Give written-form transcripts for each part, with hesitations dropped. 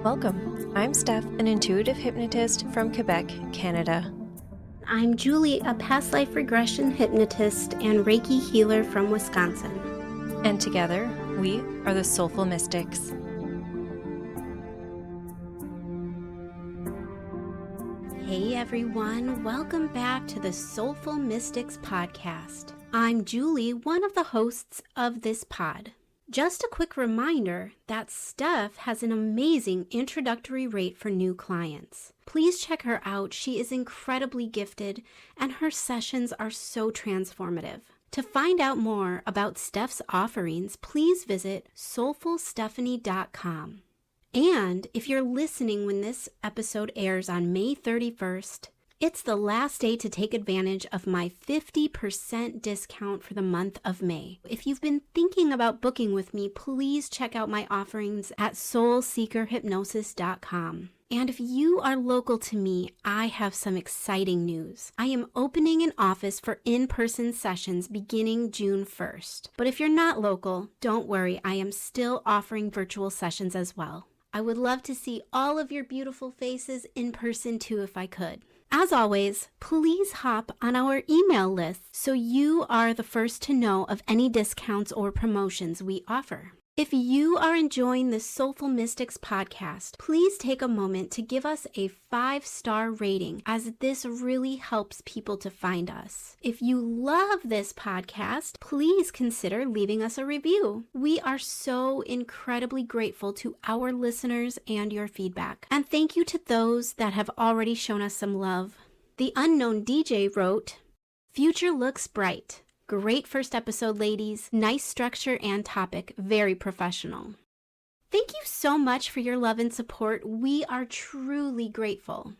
Welcome. I'm Steph, an intuitive hypnotist from Quebec, Canada. I'm Julie, a past life regression hypnotist and Reiki healer from Wisconsin. And together, we are the Soulful Mystics. Hey everyone, welcome back to the Soulful Mystics podcast. I'm Julie, one of the hosts of this pod. Just a quick reminder that Steph has an amazing introductory rate for new clients. Please check her out. She is incredibly gifted and her sessions are so transformative. To find out more about Steph's offerings, please visit soulfulstephanie.com. And if you're listening when this episode airs on May 31st, it's the last day to take advantage of my 50% discount for the month of May. If you've been thinking about booking with me, please check out my offerings at soulseekerhypnosis.com. And if you are local to me, I have some exciting news. I am opening an office for in-person sessions beginning June 1st. But if you're not local, don't worry, I am still offering virtual sessions as well. I would love to see all of your beautiful faces in person too if I could. As always, please hop on our email list so you are the first to know of any discounts or promotions we offer. If you are enjoying the Soulful Mystics podcast, please take a moment to give us a 5-star rating, as this really helps people to find us. If you love this podcast, please consider leaving us a review. We are so incredibly grateful to our listeners and your feedback. And thank you to those that have already shown us some love. The Unknown DJ wrote, "Future looks bright. Great first episode, ladies. Nice structure and topic. Very professional." Thank you so much for your love and support. We are truly grateful.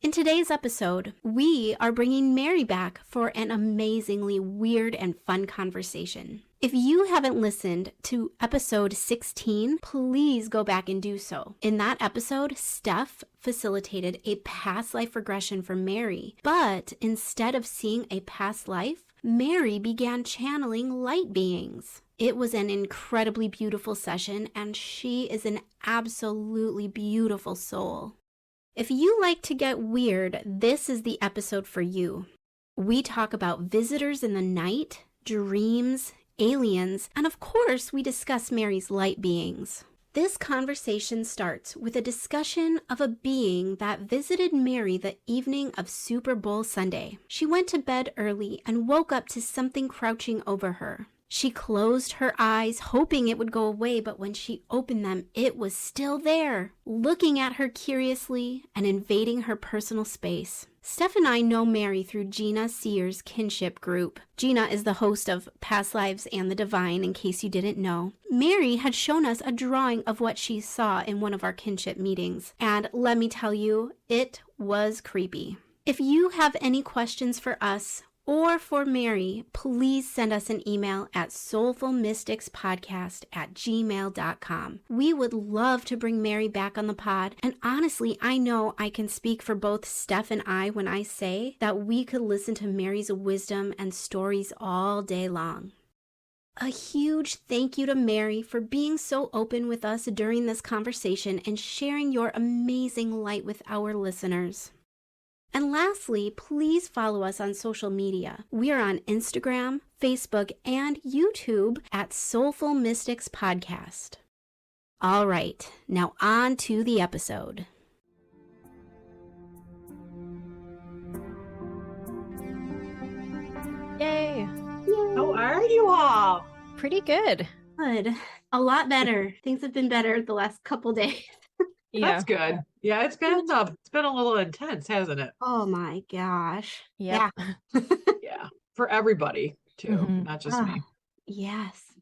In today's episode, we are bringing Mary back for an amazingly weird and fun conversation. If you haven't listened to episode 16, please go back and do so. In that episode, Steph facilitated a past life regression for Mary, but instead of seeing a past life, Mary began channeling light beings. It was an incredibly beautiful session, and she is an absolutely beautiful soul. If you like to get weird, this is the episode for you. We talk about visitors in the night, dreams, aliens, and of course, we discuss Mary's light beings. This conversation starts with a discussion of a being that visited Mary the evening of Super Bowl Sunday. She went to bed early and woke up to something crouching over her. She closed her eyes, hoping it would go away, but when she opened them, it was still there, looking at her curiously and invading her personal space. Steph and I know Mary through Gina Sears' kinship group. Gina is the host of Past Lives and the Divine, in case you didn't know. Mary had shown us a drawing of what she saw in one of our kinship meetings, and let me tell you, it was creepy. If you have any questions for us or for Mary, please send us an email at soulfulmysticspodcast@gmail.com. We would love to bring Mary back on the pod, and honestly, I know I can speak for both Steph and I when I say that we could listen to Mary's wisdom and stories all day long. A huge thank you to Mary for being so open with us during this conversation and sharing your amazing light with our listeners. And lastly, please follow us on social media. We are on Instagram, Facebook, and YouTube at Soulful Mystics Podcast. All right, now on to the episode. Yay! How are you all? Pretty good. Good. A lot better. Things have been better the last couple days. Yeah. That's good. Yeah, it's been a little intense, hasn't it? Oh my gosh. Yep. Yeah, for everybody too, not just me. Yes.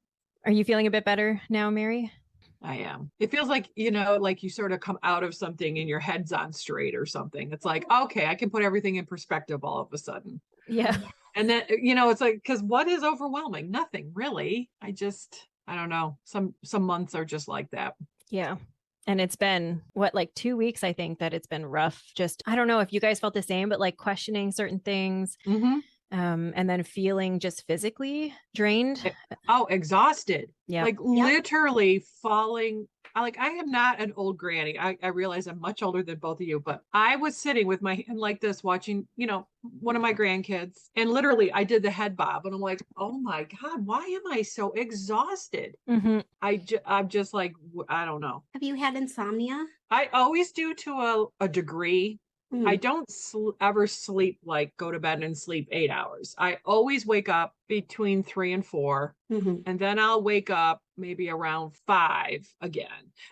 Are you feeling a bit better now, Mary? I am. It feels like, like you sort of come out of something and your head's on straight or something. It's like, okay, I can put everything in perspective all of a sudden. Yeah. And then, it's like, because what is overwhelming? Nothing really. I don't know. Some months are just like that. Yeah. And it's been 2 weeks, I think, that it's been rough. Just, I don't know if you guys felt the same, but questioning certain things, and then feeling just physically drained. Oh, exhausted. Yeah. Like literally falling. I am not an old granny. I realize I'm much older than both of you, but I was sitting with my hand like this, watching, one of my grandkids, and literally I did the head bob, and I'm like, oh my God, why am I so exhausted? Mm-hmm. I'm just like, I don't know. Have you had insomnia? I always do to a degree. Mm. I don't ever sleep, like go to bed and sleep 8 hours. I always wake up between 3 and 4, and then I'll wake up maybe around 5 again.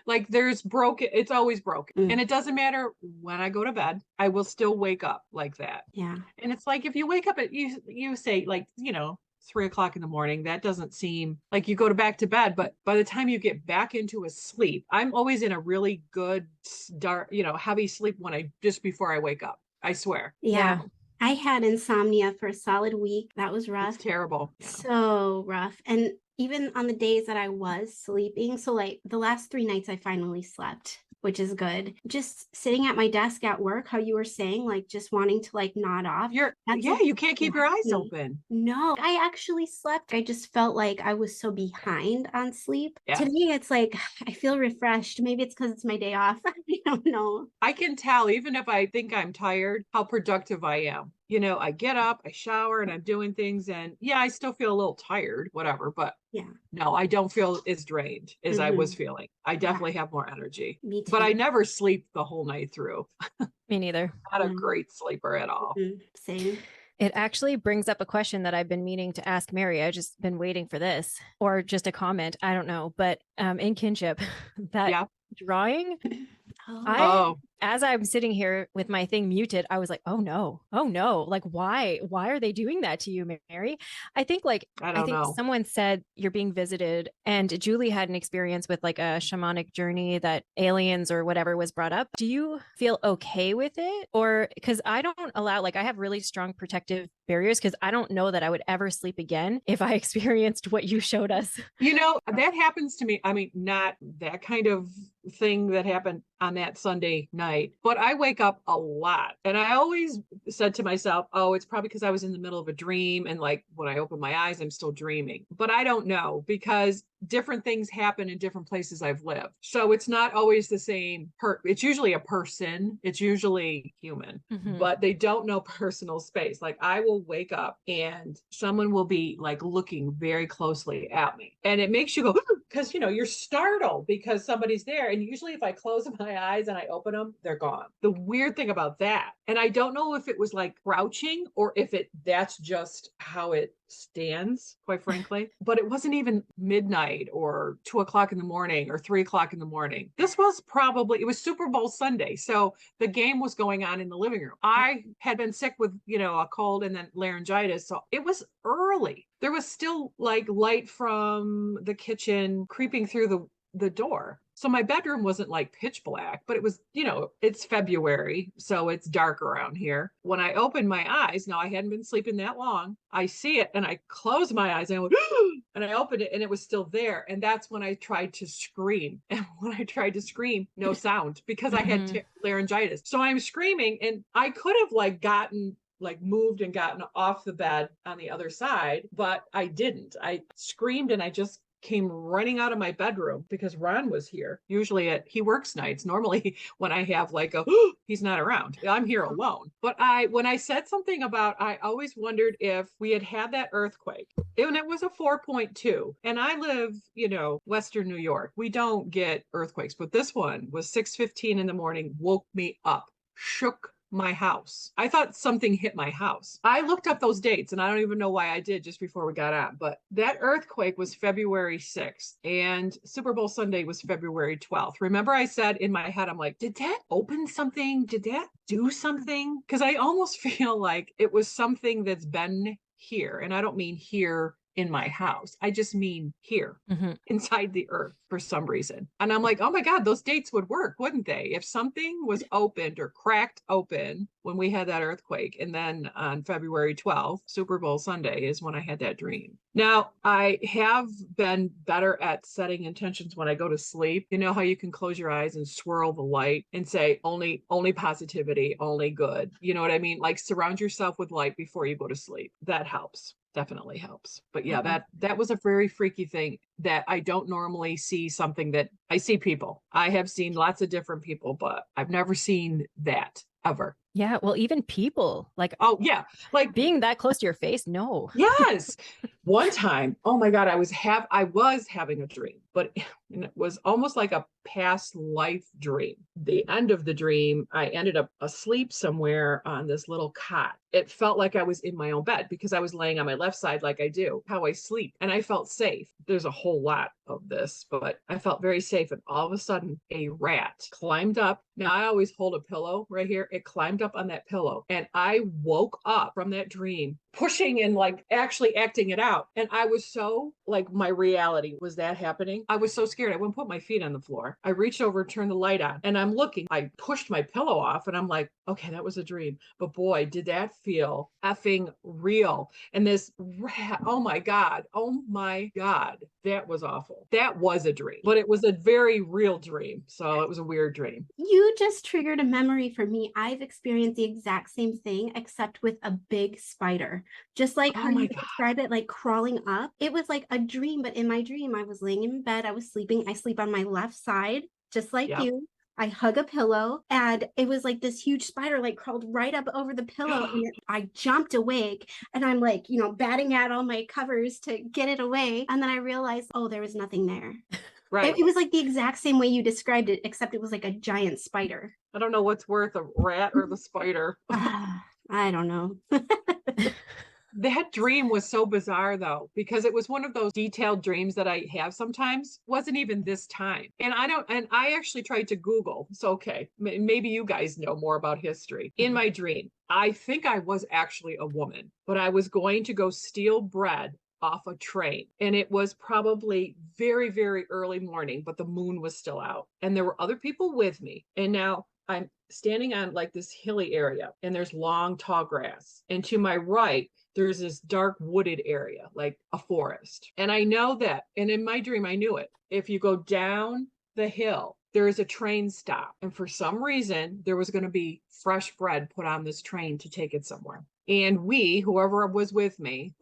Like it's always broken. And it doesn't matter when I go to bed, I will still wake up like that. Yeah. And it's like, if you wake up at, you say like, 3 o'clock in the morning, that doesn't seem like you go back to bed, but by the time you get back into a sleep, I'm always in a really good dark, heavy sleep just before I wake up. I swear. Yeah. I had insomnia for a solid week. That was rough. It's terrible. Yeah. So rough. And even on the days that I was sleeping, so like the last 3 nights I finally slept, which is good. Just sitting at my desk at work, how you were saying, like just wanting to like nod off. You can't keep your eyes open. No, I actually slept. I just felt like I was so behind on sleep. Yeah. Today it's like I feel refreshed. Maybe it's because it's my day off. I don't know. I can tell, even if I think I'm tired, how productive I am. I get up, I shower, and I'm doing things, and I still feel a little tired, whatever, but no, I don't feel as drained as I was feeling. I definitely have more energy. Me too. But I never sleep the whole night through. Me neither. Not a great sleeper at all. Same. It actually brings up a question that I've been meaning to ask Mary. I've just been waiting for this, or just a comment. I don't know, but in kinship, that drawing, as I'm sitting here with my thing muted, I was like, oh no, like why are they doing that to you, Mary? I think someone said you're being visited, and Julie had an experience with like a shamanic journey that aliens or whatever was brought up. Do you feel okay with it? Or because I don't allow, like I have really strong protective barriers, because I don't know that I would ever sleep again if I experienced what you showed us. That happens to me. I mean, not that kind of thing that happened on that Sunday night, but I wake up a lot. And I always said to myself, oh, it's probably because I was in the middle of a dream. And like when I open my eyes, I'm still dreaming. But I don't know, because different things happen in different places I've lived. So it's not always the same. It's usually a person. It's usually human, but they don't know personal space. Like I will wake up and someone will be like looking very closely at me. And it makes you go, because, you're startled because somebody's there. And usually if I close my eyes and I open them, they're gone. The weird thing about that, and I don't know if it was like crouching or if that's just how it stands, quite frankly, but it wasn't even midnight or 2 o'clock in the morning or 3 o'clock in the morning. It was Super Bowl Sunday. So the game was going on in the living room. I had been sick with, a cold and then laryngitis. So it was early. There was still like light from the kitchen creeping through the door. So my bedroom wasn't like pitch black, but it was, it's February, so it's dark around here. When I opened my eyes, now I hadn't been sleeping that long, I see it and I close my eyes and I went, and I opened it and it was still there. And that's when I tried to scream. And when I tried to scream, no sound, because I had laryngitis. So I'm screaming, and I could have moved and gotten off the bed on the other side, but I didn't. I screamed and I just came running out of my bedroom because Ron was here. Usually he works nights. Normally when I have he's not around, I'm here alone. But when I said something about, I always wondered if we had that earthquake, and it was a 4.2, and I live, Western New York. We don't get earthquakes, but this one was 6:15 in the morning, woke me up, shook my house. I thought something hit my house. I looked up those dates, and I don't even know why I did just before we got on, but that earthquake was February 6th and Super Bowl Sunday was February 12th. Remember I said in my head, I'm like, did that open something? Did that do something? Because I almost feel like it was something that's been here. And I don't mean here in my house. I just mean here Mm-hmm. inside the earth for some reason. And I'm like, oh my God, those dates would work, wouldn't they? If something was opened or cracked open when we had that earthquake. And then on February 12th, Super Bowl Sunday is when I had that dream. Now, I have been better at setting intentions when I go to sleep. You know how you can close your eyes and swirl the light and say only positivity, only good. You know what I mean? Like surround yourself with light before you go to sleep. That helps. Definitely helps. But yeah, that was a very freaky thing that I don't normally see. Something that I see people. I have seen lots of different people, but I've never seen that ever. Yeah, well, even people like, oh yeah, like being that close to your face. No. Yes. One time, oh my God, I was having a dream, but it was almost like a past life dream. The end of the dream, I ended up asleep somewhere on this little cot. It felt like I was in my own bed because I was laying on my left side like I do, how I sleep. And I felt safe. There's a whole lot of this, but I felt very safe. And all of a sudden, a rat climbed up. Now, I always hold a pillow right here. It climbed up on that pillow. And I woke up from that dream, pushing and like actually acting it out. And I was so like, my reality was that happening. I was so scared. I wouldn't put my feet on the floor. I reached over, turned the light on, and I'm looking. I pushed my pillow off and I'm like, okay, that was a dream. But boy, did that feel effing real. And this rat, oh my God, that was awful. That was a dream, but it was a very real dream. So it was a weird dream. You just triggered a memory for me. I've experienced the exact same thing, except with a big spider. Just like how you described it, like crawling up. It was like a dream, but in my dream, I was laying in bed. I was sleeping. I sleep on my left side, just like you. I hug a pillow, and it was like this huge spider like crawled right up over the pillow. And I jumped awake, and I'm like, batting at all my covers to get it away. And then I realized, oh, there was nothing there. Right. It was like the exact same way you described it, except it was like a giant spider. I don't know what's worse, a rat or the spider. I don't know. That dream was so bizarre though, because it was one of those detailed dreams that I have sometimes. It wasn't even this time. And I actually tried to Google. So, okay, maybe you guys know more about history. In my dream, I think I was actually a woman, but I was going to go steal bread off a train. And it was probably very, very early morning, but the moon was still out. And there were other people with me. And now I'm standing on like this hilly area, and there's long, tall grass. And to my right, there's this dark wooded area, like a forest. And I know that, and in my dream, I knew it. If you go down the hill, there is a train stop. And for some reason, there was going to be fresh bread put on this train to take it somewhere. And whoever was with me,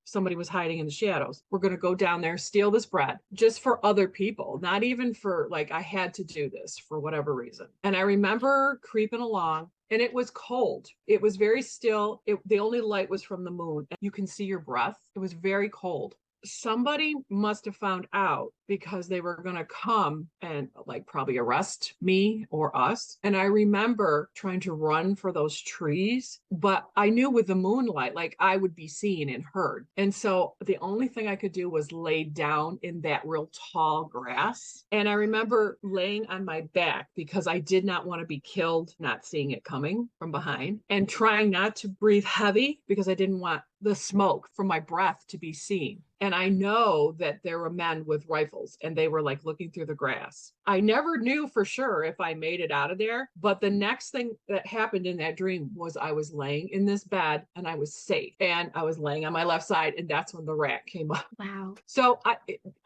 somebody was hiding in the shadows, we're going to go down there, steal this bread just for other people, not even for like, I had to do this for whatever reason. And I remember creeping along, and it was cold. It was very still. The only light was from the moon. You can see your breath. It was very cold. Somebody must have found out, because they were going to come and like probably arrest me or us. And I remember trying to run for those trees, but I knew with the moonlight, like I would be seen and heard. And so the only thing I could do was lay down in that real tall grass. And I remember laying on my back because I did not want to be killed, not seeing it coming from behind, and trying not to breathe heavy because I didn't want the smoke from my breath to be seen. And I know that there were men with rifles, and they were like looking through the grass. I never knew for sure if I made it out of there. But the next thing that happened in that dream was I was laying in this bed and I was safe. And I was laying on my left side, and that's when the rat came up. Wow. So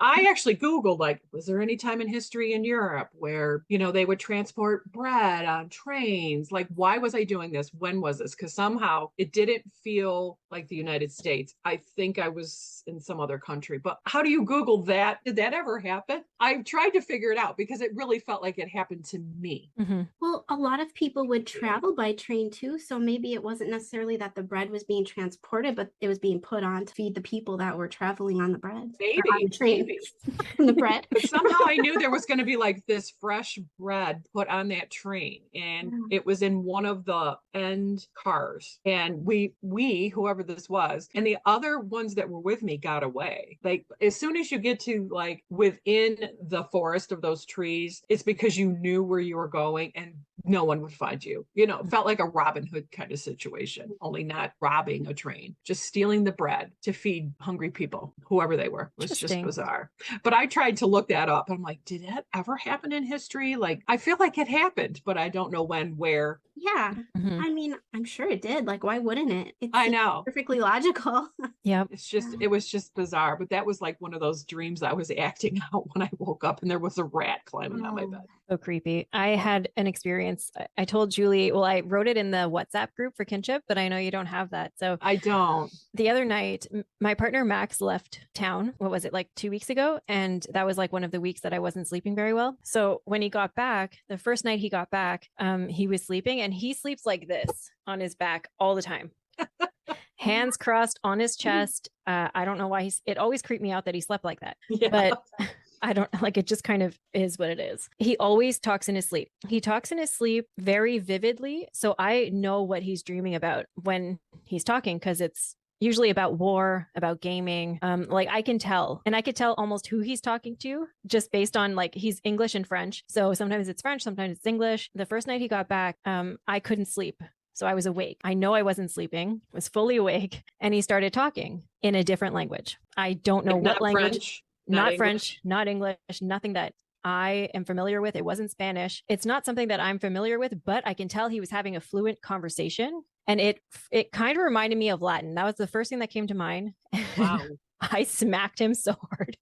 I actually Googled, like, was there any time in history in Europe where, they would transport bread on trains? Like, why was I doing this? When was this? Because somehow it didn't feel like the United States. I think I was in some other country. But how do you Google that? Did that ever happen? I tried to figure it out because it really felt like it happened to me. Mm-hmm. Well, a lot of people would travel by train too. So maybe it wasn't necessarily that the bread was being transported, but it was being put on to feed the people that were traveling on the bread. Maybe. On the train. On the bread. But somehow I knew there was going to be like this fresh bread put on that train. And it was in one of the end cars. And we, whoever this was, and the other ones that were with me got away. Like as soon as you get to like within the forest of those trees, it's because you knew where you were going, and no one would find you. You know, it felt like a Robin Hood kind of situation, only not robbing a train, just stealing the bread to feed hungry people, whoever they were. It was just bizarre. But I tried to look that up. I'm like, did that ever happen in history? Like, I feel like it happened, but I don't know when, where. Yeah. Mm-hmm. I mean, I'm sure it did. Like, why wouldn't it? I know. Perfectly logical. Yeah. It was just bizarre. But that was like one of those dreams I was acting out when I woke up and there was a rat climbing on my bed. So creepy. I had an experience. I told Julie, well, I wrote it in the WhatsApp group for kinship, but I know you don't have that. So I don't. The other night, my partner Max left town. What was it, like 2 weeks ago? And that was like one of the weeks that I wasn't sleeping very well. So when he got back, the first night he got back, he was sleeping, and he sleeps like this on his back all the time. Hands crossed on his chest. I don't know why it always creeped me out that he slept like that. Yeah. But I don't like, it just kind of is what it is. He always talks in his sleep. He talks in his sleep very vividly. So I know what he's dreaming about when he's talking, because it's usually about war, about gaming. Like I can tell, and I could tell almost who he's talking to just based on, like, he's English and French. So sometimes it's French, sometimes it's English. The first night he got back, I couldn't sleep. So I was awake. I know I wasn't sleeping, was fully awake. And he started talking in a different language. I don't know what language. French. Not French, not English, nothing that I am familiar with. It wasn't Spanish. It's not something that I'm familiar with, but I can tell he was having a fluent conversation. And it kind of reminded me of Latin. That was the first thing that came to mind. Wow. I smacked him so hard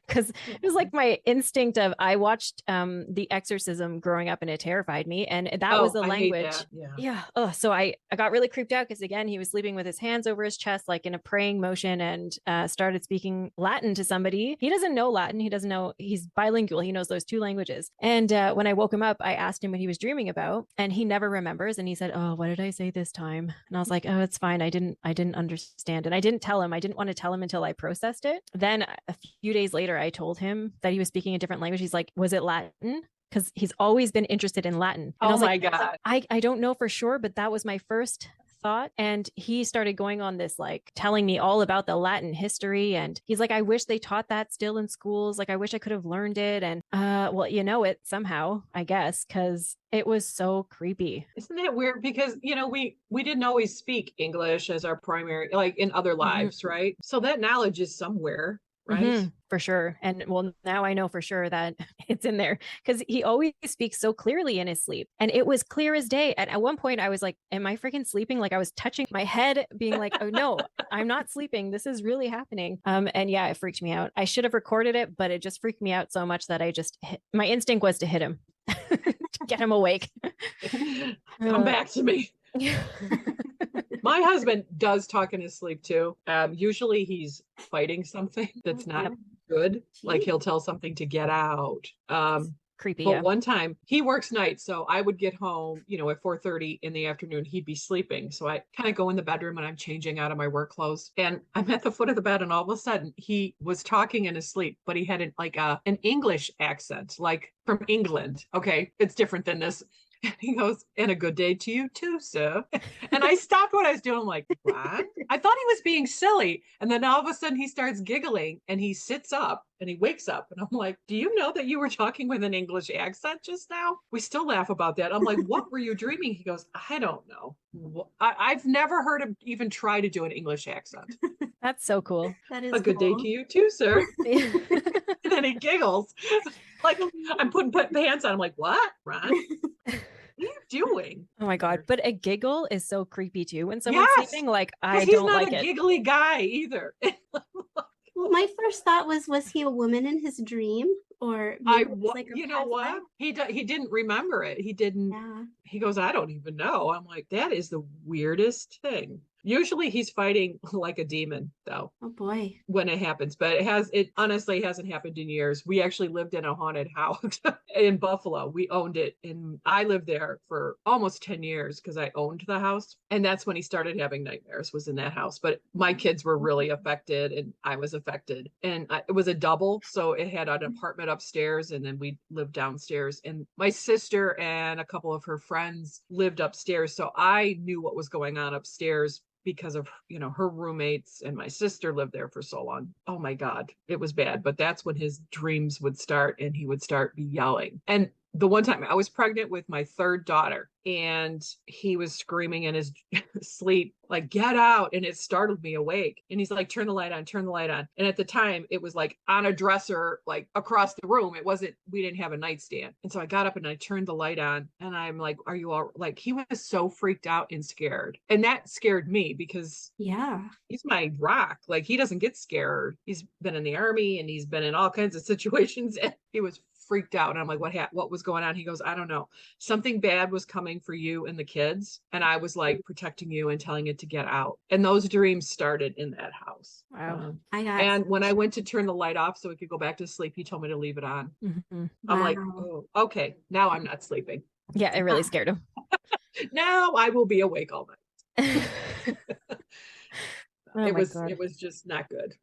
because it was like my instinct of, I watched The Exorcism growing up and it terrified me. And that was the language. Yeah. Oh, so I got really creeped out because, again, he was sleeping with his hands over his chest, like in a praying motion, and started speaking Latin to somebody. He doesn't know Latin. He doesn't know, he's bilingual. He knows those two languages. And when I woke him up, I asked him what he was dreaming about, and he never remembers. And he said, "Oh, what did I say this time?" And I was like, "Oh, it's fine. I didn't understand." And I didn't tell him. I didn't want to tell him until I processed it. Then a few days later, I told him that he was speaking a different language. He's like, "Was it Latin?" Because he's always been interested in Latin. And oh my God. I don't know for sure, but that was my first thought. And he started going on this, like, telling me all about the Latin history. And he's like, "I wish they taught that still in schools. Like, I wish I could have learned it." And well, you know, it somehow, I guess, because it was so creepy. Isn't that weird? Because, you know, we didn't always speak English as our primary, like in other lives, right? So that knowledge is somewhere. Right. Mm-hmm, for sure. And well, now I know for sure that it's in there, because he always speaks so clearly in his sleep. And it was clear as day. And at one point I was like, am I freaking sleeping? Like, I was touching my head being like, oh no, I'm not sleeping. This is really happening. And yeah, it freaked me out. I should have recorded it, but it just freaked me out so much that my instinct was to hit him, to get him awake. Come back to me. My husband does talk in his sleep too. Usually he's fighting something that's not good. Like he'll tell something to get out. Creepy. But one time he works nights, so I would get home, you know, at 4:30 in the afternoon. He'd be sleeping, so I kind of go in the bedroom and I'm changing out of my work clothes, and I'm at the foot of the bed, and all of a sudden he was talking in his sleep, but he had an English accent, like from England. Okay, it's different than this. And he goes, "And a good day to you too, sir." And I stopped what I was doing. I'm like, what? I thought he was being silly. And then all of a sudden he starts giggling and he sits up and he wakes up. And I'm like, "Do you know that you were talking with an English accent just now?" We still laugh about that. I'm like, "What were you dreaming?" He goes, "I don't know. I've never heard him even try to do an English accent." That's so cool. That is a good cool. day to you too, sir. And then he giggles. Like I'm putting pants on. I'm like, "What, Ron? What are you doing?" Oh my God. But a giggle is so creepy too. When someone's sleeping, like, I don't like it. He's not a giggly guy either. Well, my first thought was he a woman in his dream? Or like you know what? Life? He didn't remember it. He didn't. Yeah. He goes, "I don't even know." I'm like, that is the weirdest thing. Usually he's fighting like a demon, though. Oh boy. When it happens. But it honestly hasn't happened in years. We actually lived in a haunted house in Buffalo. We owned it, and I lived there for almost 10 years because I owned the house. And that's when he started having nightmares, was in that house. But my kids were really affected, and I was affected. And it was a double. So it had an apartment upstairs, and then we lived downstairs. And my sister and a couple of her friends lived upstairs. So I knew what was going on upstairs because of, you know, her roommates, and my sister lived there for so long. Oh my God, it was bad. But that's when his dreams would start, and he would start yelling. And the one time I was pregnant with my third daughter, and he was screaming in his sleep, like, get out. And it startled me awake. And he's like, turn the light on, turn the light on. And at the time, it was like on a dresser, like across the room. It wasn't, we didn't have a nightstand. And so I got up and I turned the light on, and I'm like, are you all like, he was so freaked out and scared. And that scared me because he's my rock. Like, he doesn't get scared. He's been in the army and he's been in all kinds of situations. And he was freaked out. And I'm like, what was going on? He goes, I don't know. Something bad was coming for you and the kids. And I was like protecting you and telling it to get out. And those dreams started in that house. Wow. And when I went to turn the light off so we could go back to sleep, he told me to leave it on. Mm-hmm. I'm like, oh, okay. Now I'm not sleeping. Yeah, it really scared him. Now I will be awake all night. It was just not good.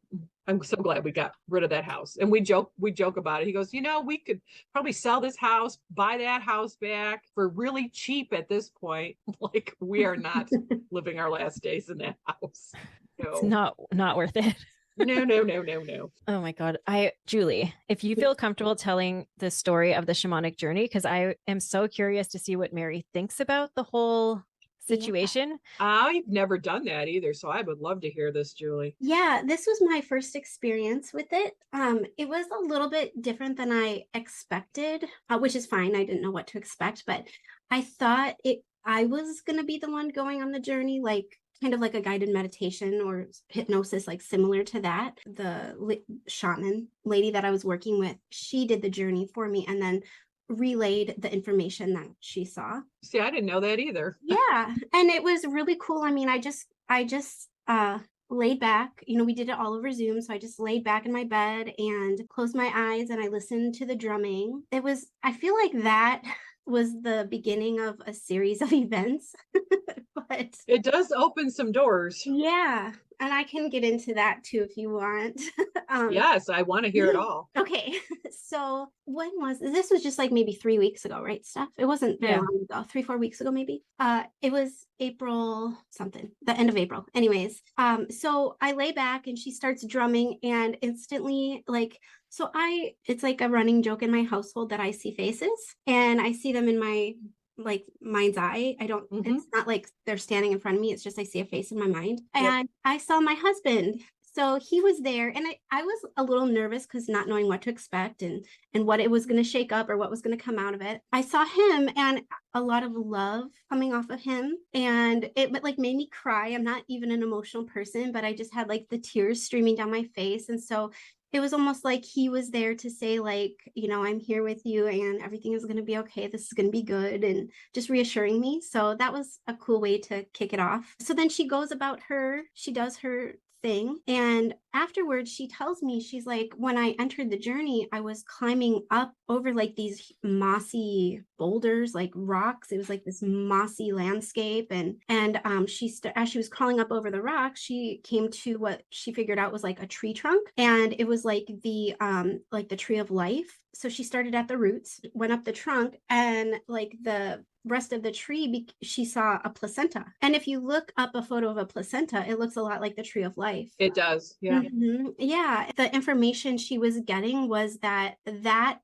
I'm so glad we got rid of that house. And we joke about it. He goes, we could probably sell this house, buy that house back for really cheap at this point. Like, we are not living our last days in that house. No. It's not worth it. No. Oh my God. Julie, if you feel comfortable telling the story of the shamanic journey, because I am so curious to see what Mary thinks about the whole situation. I've never done that either, so I would love to hear this, Julie. Yeah, this was my first experience with it. It was a little bit different than I expected, which is fine. I didn't know what to expect, but I thought I was going to be the one going on the journey, like kind of like a guided meditation or hypnosis, like similar to that. The shaman lady that I was working with, she did the journey for me and then relayed the information that she saw. See, I didn't know that either. Yeah, and it was really cool. I mean, I just laid back. We did it all over Zoom, so I just laid back in my bed and closed my eyes and I listened to the drumming. I feel like that was the beginning of a series of events. But it does open some doors. Yeah. And I can get into that too if you want. Yes, I want to hear it all. Okay. So this was just like maybe 3 weeks ago, right, Steph? It wasn't very long ago, 3-4 weeks ago, maybe. It was April something, the end of April. Anyways, so I lay back and she starts drumming and instantly it's like a running joke in my household that I see faces and I see them in my mind's eye. It's not like they're standing in front of me. It's just I see a face in my mind. And I saw my husband. So he was there and I was a little nervous because not knowing what to expect and what it was going to shake up or what was going to come out of it. I saw him and a lot of love coming off of him and it made me cry. I'm not even an emotional person, but I just had the tears streaming down my face. And so it was almost like he was there to say I'm here with you and everything is going to be okay. This is going to be good and just reassuring me. So that was a cool way to kick it off. So then she goes about she does her thing. And afterwards, she tells me, she's like, when I entered the journey, I was climbing up over these mossy boulders, like rocks. It was like this mossy landscape. And as she was crawling up over the rocks, she came to what she figured out was like a tree trunk. And it was like the tree of life. So she started at the roots, went up the trunk, and the rest of the tree, she saw a placenta. And if you look up a photo of a placenta, it looks a lot like the tree of life. It does. Yeah. Mm-hmm. Yeah. The information she was getting was that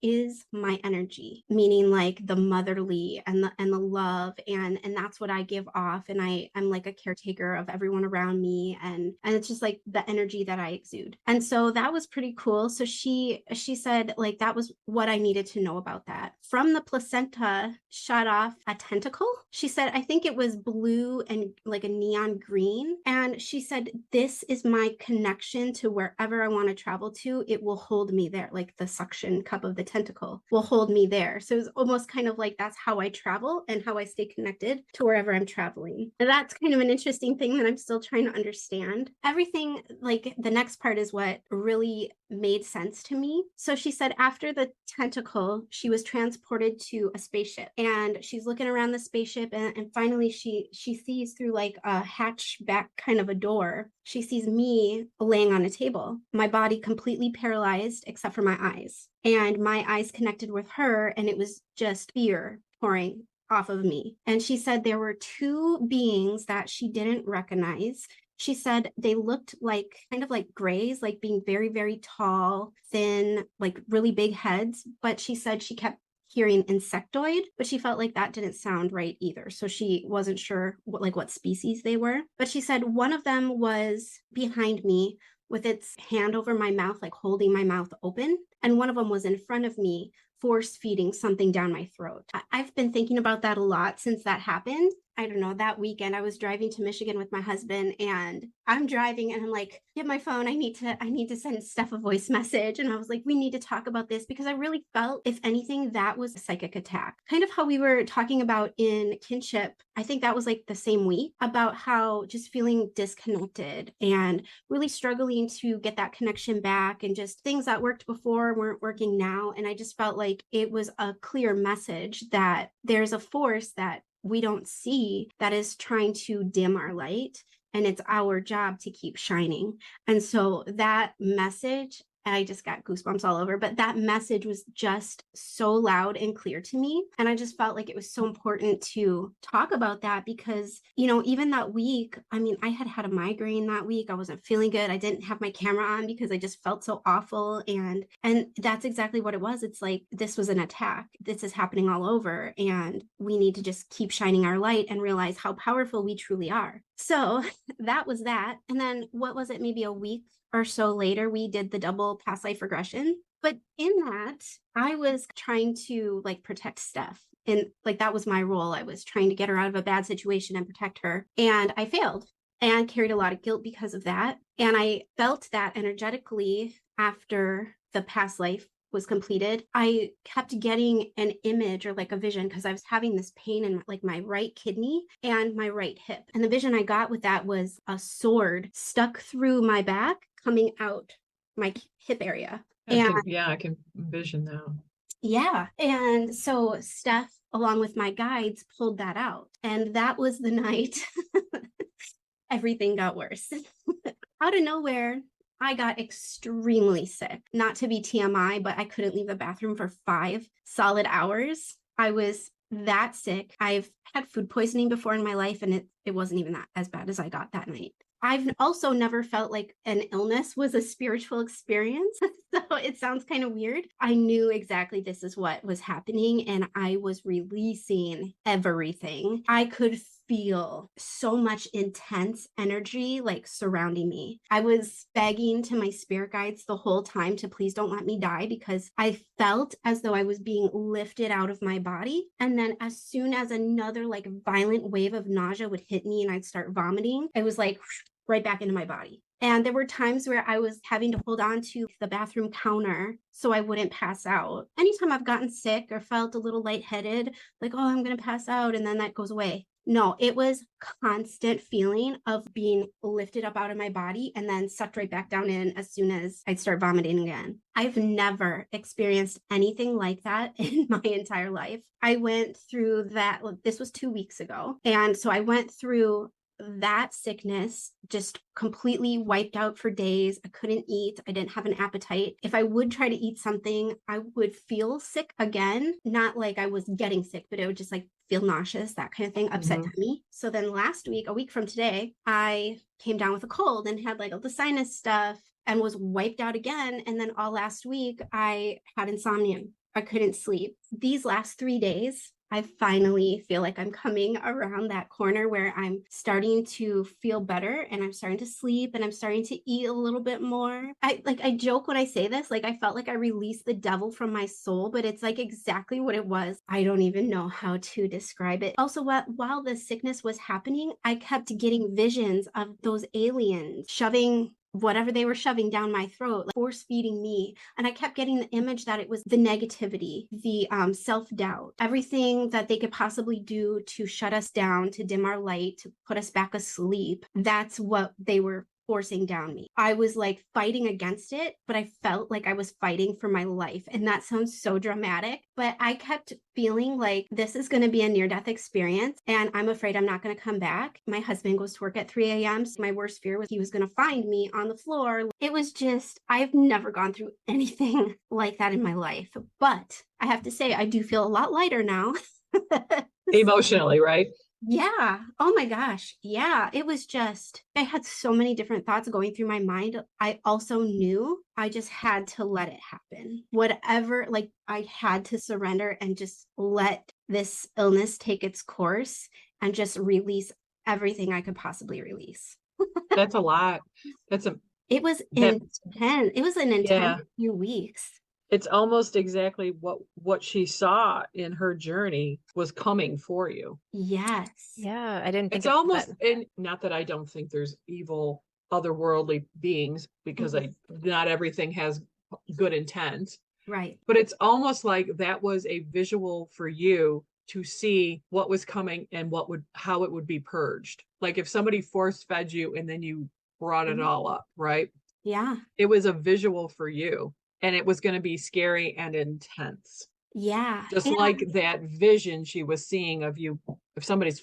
is my energy, meaning the motherly and the love. And that's what I give off. And I'm like a caretaker of everyone around me. And it's just the energy that I exude. And so that was pretty cool. So she said that was what I needed to know about that. From the placenta shot off a tentacle. She said, I think it was blue and a neon green. And she said, this is my connection to wherever I want to travel to. It will hold me there. The suction cup of the tentacle will hold me there. So it was almost kind of that's how I travel and how I stay connected to wherever I'm traveling. And that's kind of an interesting thing that I'm still trying to understand. Everything, the next part is what really made sense to me. So she said after the tentacle, she was transported to a spaceship and she's looking around the spaceship and finally she sees through a hatchback kind of a door. She sees me laying on a table, my body completely paralyzed except for my eyes, and my eyes connected with her and it was just fear pouring off of me. And she said there were two beings that she didn't recognize. She said they looked kind of like grays, being very, very tall, thin, really big heads. But she said she kept hearing insectoid, but she felt like that didn't sound right either. So she wasn't sure what species they were. But she said one of them was behind me with its hand over my mouth, like holding my mouth open. And one of them was in front of me, force feeding something down my throat. I've been thinking about that a lot since that happened. I don't know, that weekend I was driving to Michigan with my husband, and I'm driving and I'm like, get my phone. I need to send Steph a voice message. And I was like, we need to talk about this, because I really felt, if anything, that was a psychic attack. Kind of how we were talking about in kinship. I think that was like the same week, about how just feeling disconnected and really struggling to get that connection back, and just things that worked before weren't working now. And I just felt like it was a clear message that there's a force that we don't see that is trying to dim our light, and it's our job to keep shining. And so that message, I just got goosebumps all over, but that message was just so loud and clear to me. And I just felt like it was so important to talk about that, because, you know, even that week, I mean, I had a migraine that week. I wasn't feeling good. I didn't have my camera on because I just felt so awful. And that's exactly what it was. It's like, this was an attack. This is happening all over. And we need to just keep shining our light and realize how powerful we truly are. So that was that. And then what was it? Maybe a week or so later, we did the double past life regression. But in that, I was trying to like protect Steph. And like, that was my role. I was trying to get her out of a bad situation and protect her. And I failed and carried a lot of guilt because of that. And I felt that energetically after the past life was completed. I kept getting an image or like a vision, because I was having this pain in like my right kidney and my right hip. And the vision I got with that was a sword stuck through my back, coming out my hip area. I can envision that. Yeah. And so Steph, along with my guides, pulled that out. And that was the night everything got worse. Out of nowhere, I got extremely sick. Not to be TMI, but I couldn't leave the bathroom for 5 solid hours. I was that sick. I've had food poisoning before in my life, and it wasn't even that as bad as I got that night. I've also never felt like an illness was a spiritual experience. So it sounds kind of weird. I knew exactly this is what was happening, and I was releasing everything. I could feel so much intense energy like surrounding me. I was begging to my spirit guides the whole time to please don't let me die, because I felt as though I was being lifted out of my body. And then as soon as another like violent wave of nausea would hit me and I'd start vomiting, it was like right back into my body. And there were times where I was having to hold on to the bathroom counter so I wouldn't pass out. Anytime I've gotten sick or felt a little lightheaded, like, oh, I'm going to pass out, and then that goes away. No, it was constant feeling of being lifted up out of my body and then sucked right back down in as soon as I'd start vomiting again. I've never experienced anything like that in my entire life. I went through that. This was 2 weeks ago. And so I went through that sickness, just completely wiped out for days. I couldn't eat. I didn't have an appetite. If I would try to eat something, I would feel sick again. Not like I was getting sick, but it would just like feel nauseous, that kind of thing, upset tummy. So then last week, a week from today, I came down with a cold and had like all the sinus stuff and was wiped out again. And then all last week, I had insomnia. I couldn't sleep. These last 3 days, I finally feel like I'm coming around that corner where I'm starting to feel better, and I'm starting to sleep, and I'm starting to eat a little bit more. I joke when I say this, like I felt like I released the devil from my soul, but it's like exactly what it was. I don't even know how to describe it. Also, while the sickness was happening, I kept getting visions of those aliens shoving whatever they were shoving down my throat, like force feeding me. And I kept getting the image that it was the negativity, the self-doubt, everything that they could possibly do to shut us down, to dim our light, to put us back asleep. That's what they were forcing down me. I was like fighting against it, but I felt like I was fighting for my life. And that sounds so dramatic, but I kept feeling like this is going to be a near-death experience, and I'm afraid I'm not going to come back. My husband goes to work at 3 a.m. So my worst fear was he was going to find me on the floor. It was just, I've never gone through anything like that in my life. But I have to say, I do feel a lot lighter now. Emotionally, right? Yeah. Oh my gosh. Yeah. It was just, I had so many different thoughts going through my mind. I also knew I just had to let it happen. Whatever, like, I had to surrender and just let this illness take its course and just release everything I could possibly release. That's a lot. That's a, It was that, intense. It was an intense yeah. few weeks. It's almost exactly what she saw in her journey was coming for you. Yes. Yeah, I didn't think It's about almost, that. and not that I don't think there's evil otherworldly beings, because Mhm. not everything has good intent, Right. but it's almost like that was a visual for you to see what was coming and how it would be purged. Like if somebody force fed you and then you brought it Mhm. all up, right? Yeah. It was a visual for you, and it was going to be scary and intense, Yeah. just And like that vision she was seeing of you. If somebody's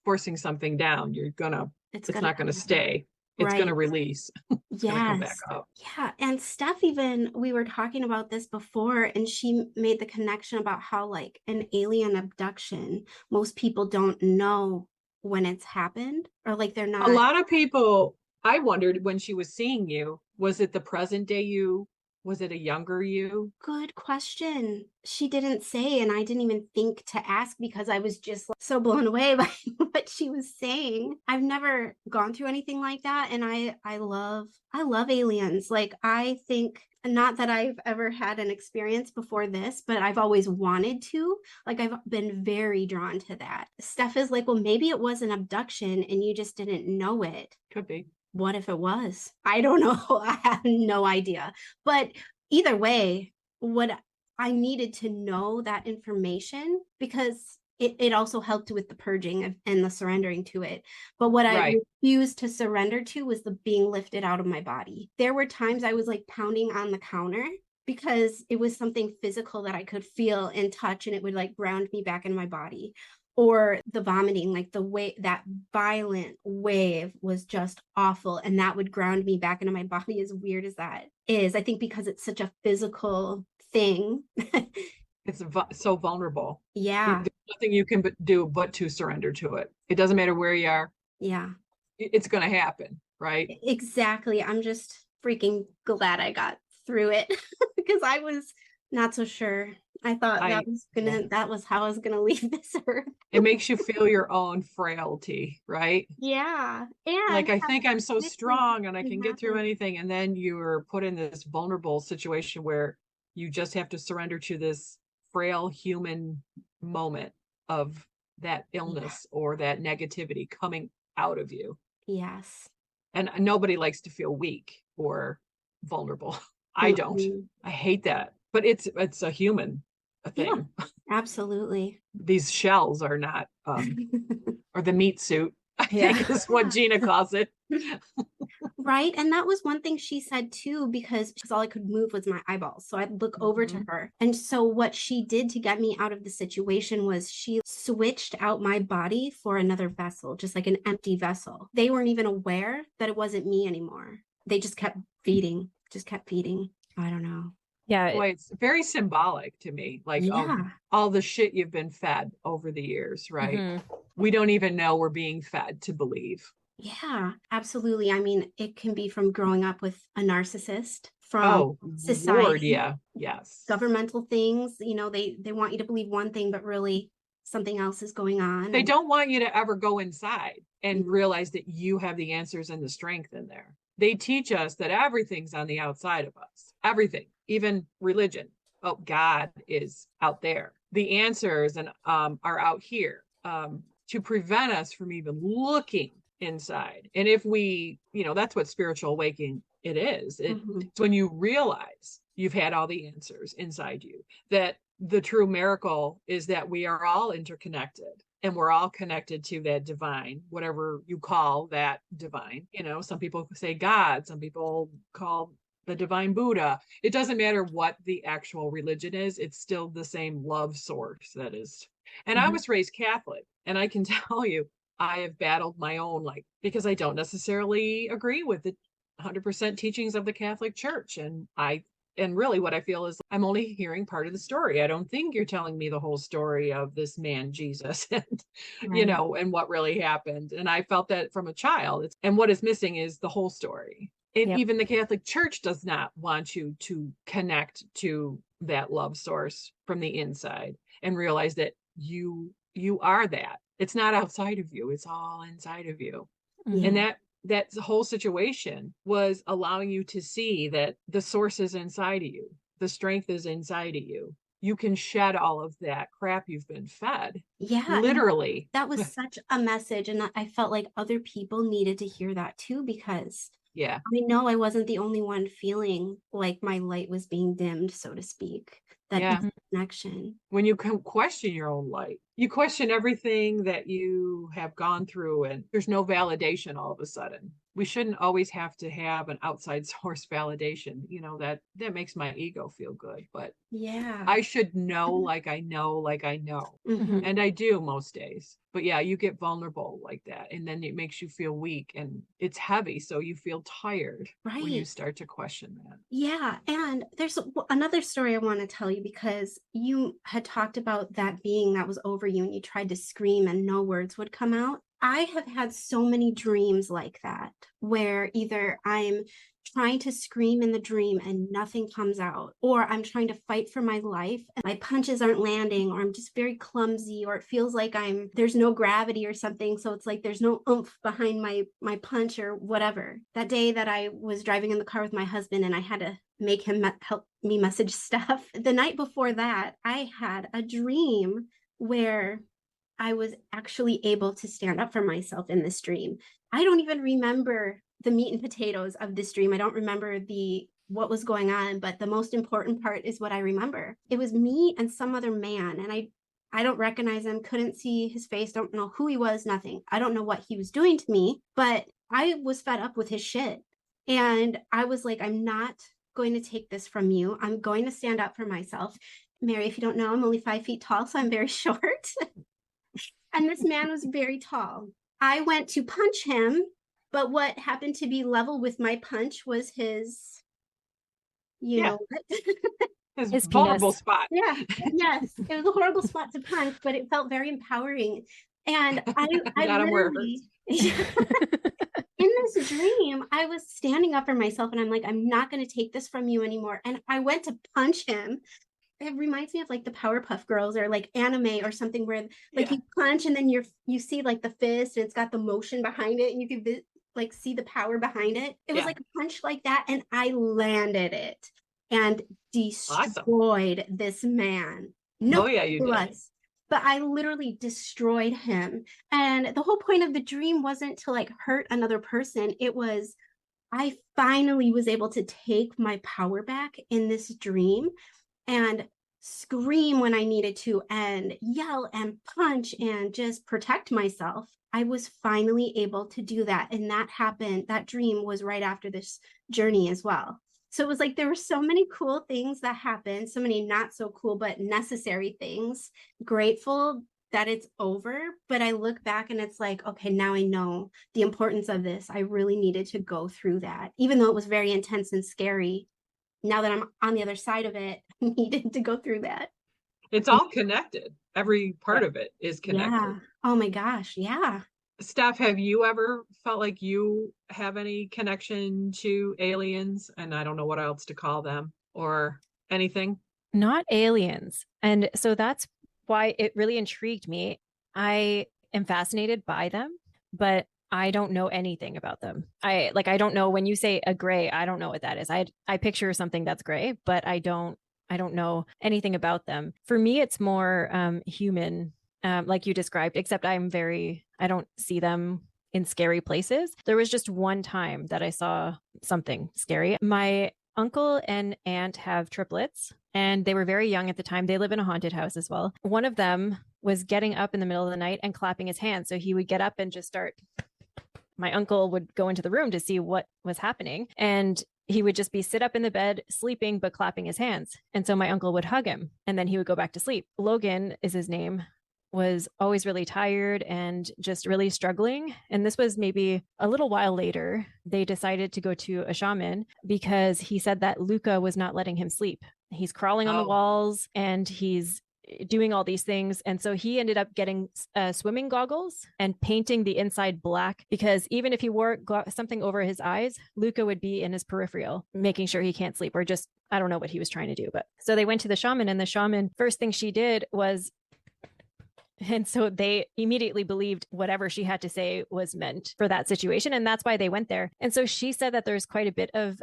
forcing something down, it's it's gonna not going to come back. stay. It's going to Right. release. It's going to come back Yes. up. Yeah. And Steph, even we were talking about this before, and she made the connection about how, like, an alien abduction, most people don't know when it's happened, or like they're A not. lot of people, I wondered when she was seeing you, was it the present day you? Was it a younger you? Good question. She didn't say, and I didn't even think to ask because I was just like, so blown away by what she was saying. I've never gone through anything like that, and I love aliens. Like, I think, not that I've ever had an experience before this, but I've always wanted to. Like, I've been very drawn to that. Steph is like, well, maybe it was an abduction and you just didn't know it. Could be. What if it was? I don't know. I have no idea. But either way, what I needed to know that information, because it also helped with the purging and the surrendering to it. But what I Right. refused to surrender to was the being lifted out of my body. There were times I was like pounding on the counter because it was something physical that I could feel and touch, and it would like ground me back in my body. Or the vomiting, like the way that violent wave was just awful, and that would ground me back into my body, as weird as that is. I think because it's such a physical thing. It's so vulnerable. Yeah. There's nothing you can do but to surrender to it. It doesn't matter where you are. Yeah. It's going to happen, right? Exactly. I'm just freaking glad I got through it because I was not so sure. I thought I yeah. that was how I was gonna leave this earth. It makes you feel your own frailty, right? Yeah. And Like I think I'm so technically strong and I it can get through happened. anything, and then you're put in this vulnerable situation where you just have to surrender to this frail human moment of that Yeah. illness or that negativity coming out of you. Yes. And nobody likes to feel weak or vulnerable. I don't. Mm-mm. I hate that. But it's a human Yeah, thing. absolutely. These shells are not or the meat suit, I Yeah. think is what Gina calls it. Right. And that was one thing she said too, because all I could move was my eyeballs. So I'd look over to Mhm. her. And so what she did to get me out of the situation was she switched out my body for another vessel, just like an empty vessel. They weren't even aware that it wasn't me anymore. They just kept feeding, just kept feeding. I don't know. Yeah. Boy, it's very symbolic to me, like of Yeah. all the shit you've been fed over the years, right? Mhm. We don't even know we're being fed to believe. Yeah, absolutely. I mean, it can be from growing up with a narcissist, from Oh, Lord, society, yeah. Yes. governmental things. They want you to believe one thing, but really something else is going on. They And don't want you to ever go inside and mm, realize that you have the answers and the strength in there. They teach us that everything's on the outside of us, everything, even religion. Oh, God is out there. The answers are out here, to prevent us from even looking inside. And if that's what spiritual awakening it is. mhm, It's when you realize you've had all the answers inside you, that the true miracle is that we are all interconnected and we're all connected to that divine, whatever you call that divine. Some people say God, some people call the divine Buddha. It doesn't matter what the actual religion is, it's still the same love source that is. And I mhm. was raised Catholic, and I can tell you, I have battled my own, like, because I don't necessarily agree with the 100% teachings of the Catholic Church. And I And really what I feel is I'm only hearing part of the story. I don't think you're telling me the whole story of this man, Jesus, and, Right. and what really happened. And I felt that from a child. And what is missing is the whole story. And Yep. even the Catholic Church does not want you to connect to that love source from the inside and realize that you are that. It's not outside of you. It's all inside of you. Mhm. And that whole situation was allowing you to see that the source is inside of you. The strength is inside of you. You can shed all of that crap you've been fed. Yeah. Literally. That was such a message. And I felt like other people needed to hear that too, because Yeah. I know I wasn't the only one feeling like my light was being dimmed, so to speak. That Yeah. connection. When you can question your own light, you question everything that you have gone through, and there's no validation all of a sudden. We shouldn't always have to have an outside source validation. That makes my ego feel good, but Yeah. I should know like I know, like I know. Mhm. And I do most days. But yeah, you get vulnerable like that. And then it makes you feel weak and it's heavy. So you feel tired when you Right. start to question that. Yeah. And there's another story I want to tell you, because you had talked about that being that was over you and you tried to scream and no words would come out. I have had so many dreams like that, where either I'm trying to scream in the dream and nothing comes out, or I'm trying to fight for my life and my punches aren't landing, or I'm just very clumsy, or it feels like there's no gravity or something, so it's like there's no oomph behind my punch or whatever. That day that I was driving in the car with my husband and I had to make him help me message stuff, the night before that I had a dream where I was actually able to stand up for myself in this dream. I don't even remember the meat and potatoes of this dream. I don't remember what was going on, but the most important part is what I remember. It was me and some other man, and I don't recognize him, couldn't see his face, don't know who he was, nothing. I don't know what he was doing to me, but I was fed up with his shit. And I was like, I'm not going to take this from you. I'm going to stand up for myself. Mary, if you don't know, I'm only 5 feet tall, so I'm very short. And this man was very tall. I went to punch him, but what happened to be level with my punch was his, know what? His vulnerable penis. spot. Yeah, yes. It was a horrible spot to punch, but it felt very empowering. And I literally, in this dream, I was standing up for myself and I'm like, I'm not going to take this from you anymore. And I went to punch him. It reminds me of like the Powerpuff Girls or like anime or something, where like you punch and then you see like the fist and it's got the motion behind it and you can like see the power behind it. It was like a punch like that, and I landed it and destroyed this man. No, you did. But I literally destroyed him. And the whole point of the dream wasn't to like hurt another person. It was, I finally was able to take my power back in this dream and scream when I needed to and yell and punch and just protect myself. I was finally able to do that. And that happened, that dream was right after this journey as well. So it was like there were so many cool things that happened, so many not so cool, but necessary things. Grateful that it's over. But I look back and it's like, okay, now I know the importance of this. I really needed to go through that, even though it was very intense and scary. Now that I'm on the other side of it, I needed to go through that. It's all connected. Every part of it is connected. Yeah. Oh my gosh. Yeah. Steph, have you ever felt like you have any connection to aliens? And I don't know what else to call them or anything. Not aliens. And so that's why it really intrigued me. I am fascinated by them, but I don't know anything about them. I don't know, when you say a gray, I don't know what that is. I picture something that's gray, but I don't know anything about them. For me, it's more human, like you described, except I don't see them in scary places. There was just one time that I saw something scary. My uncle and aunt have triplets, and they were very young at the time. They live in a haunted house as well. One of them was getting up in the middle of the night and clapping his hands. So he would get up and just start. My uncle would go into the room to see what was happening, and he would just be sit up in the bed sleeping but clapping his hands. And so my uncle would hug him and then he would go back to sleep. Logan is his name. was always really tired and just really struggling. And this was maybe a little while later, they decided to go to a shaman because he said that Luca was not letting him sleep. He's crawling on the walls and he's doing all these things. And so he ended up getting swimming goggles and painting the inside black, because even if he wore something over his eyes, Luca would be in his peripheral, making sure he can't sleep, or just, I don't know what he was trying to do. But so they went to the shaman, and the shaman, first thing she did was, and so they immediately believed whatever she had to say was meant for that situation. And that's why they went there. And so she said that there's quite a bit of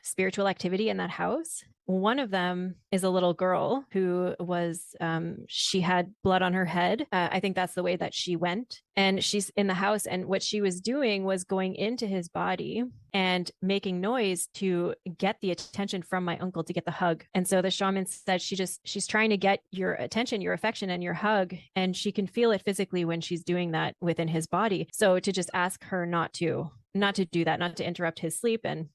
spiritual activity in that house. One of them is a little girl who was, she had blood on her head. I think that's the way that she went. And she's in the house. And what she was doing was going into his body and making noise to get the attention from my uncle, to get the hug. And so the shaman said she's trying to get your attention, your affection, and your hug. And she can feel it physically when she's doing that within his body. So to just ask her not to do that, not to interrupt his sleep, and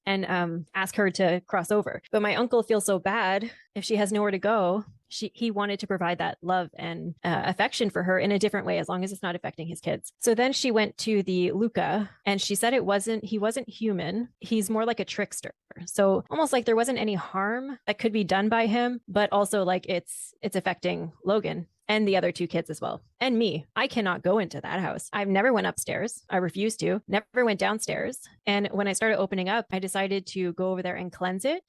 ask her to cross over. But my uncle feels so bad if she has nowhere to go. He wanted to provide that love and affection for her in a different way, as long as it's not affecting his kids. So then she went to the Luca, and she said he wasn't human. He's more like a trickster. So almost like there wasn't any harm that could be done by him, but also like it's affecting Logan and the other two kids as well. And me, I cannot go into that house. I've never went upstairs. I refused to, never went downstairs. And when I started opening up, I decided to go over there and cleanse it.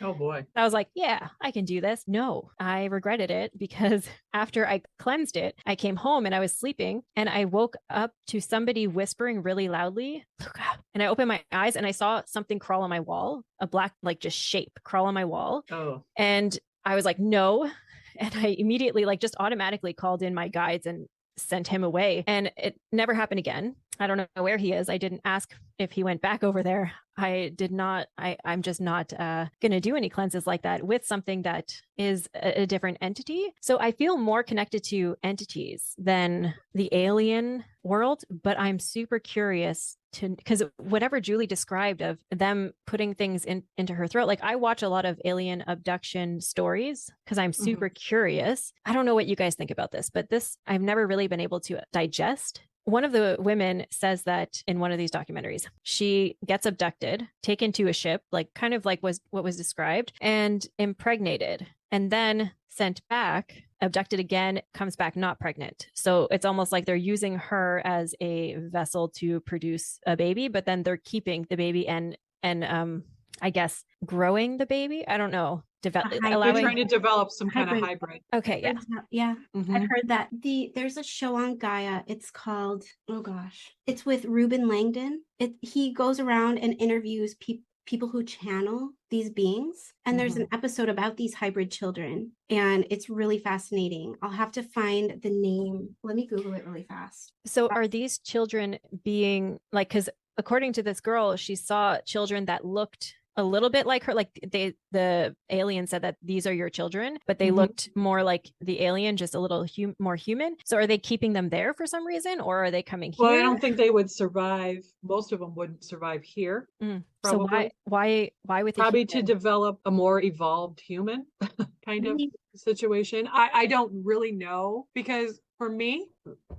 Oh boy. I was like, yeah, I can do this. No, I regretted it, because after I cleansed it, I came home and I was sleeping, and I woke up to somebody whispering really loudly, "Luca." And I opened my eyes and I saw something crawl on my wall, a black, like just shape crawl on my wall. Oh. And I was like, no. And I immediately just automatically called in my guides and sent him away. And it never happened again. I don't know where he is. I didn't ask if he went back over there. I did not. I'm just not going to do any cleanses like that with something that is a different entity. So I feel more connected to entities than the alien world, but I'm super curious because whatever Julie described of them putting things into her throat, like I watch a lot of alien abduction stories because I'm super curious. I don't know what you guys think about this, but I've never really been able to digest. One of the women says that in one of these documentaries, she gets abducted, taken to a ship, kind of like was what was described, and impregnated, and then sent back, abducted again, comes back not pregnant. So it's almost like they're using her as a vessel to produce a baby, but then they're keeping the baby and I guess growing the baby. I don't know. They're trying to develop some kind of hybrid. Okay, yeah. Yeah. I've heard that. There's a show on Gaia. It's called, oh gosh, it's with Ruben Langdon. He goes around and interviews people who channel these beings. And there's an episode about these hybrid children. And it's really fascinating. I'll have to find the name. Let me Google it really fast. So are these children being because according to this girl, she saw children that looked a little bit like her, like the alien said that these are your children, but they looked more like the alien, just a little more human. So are they keeping them there for some reason, or are they coming here? Well, I don't think they would survive. Most of them wouldn't survive here. So why with probably to develop a more evolved human kind of situation? I don't really know, because for me,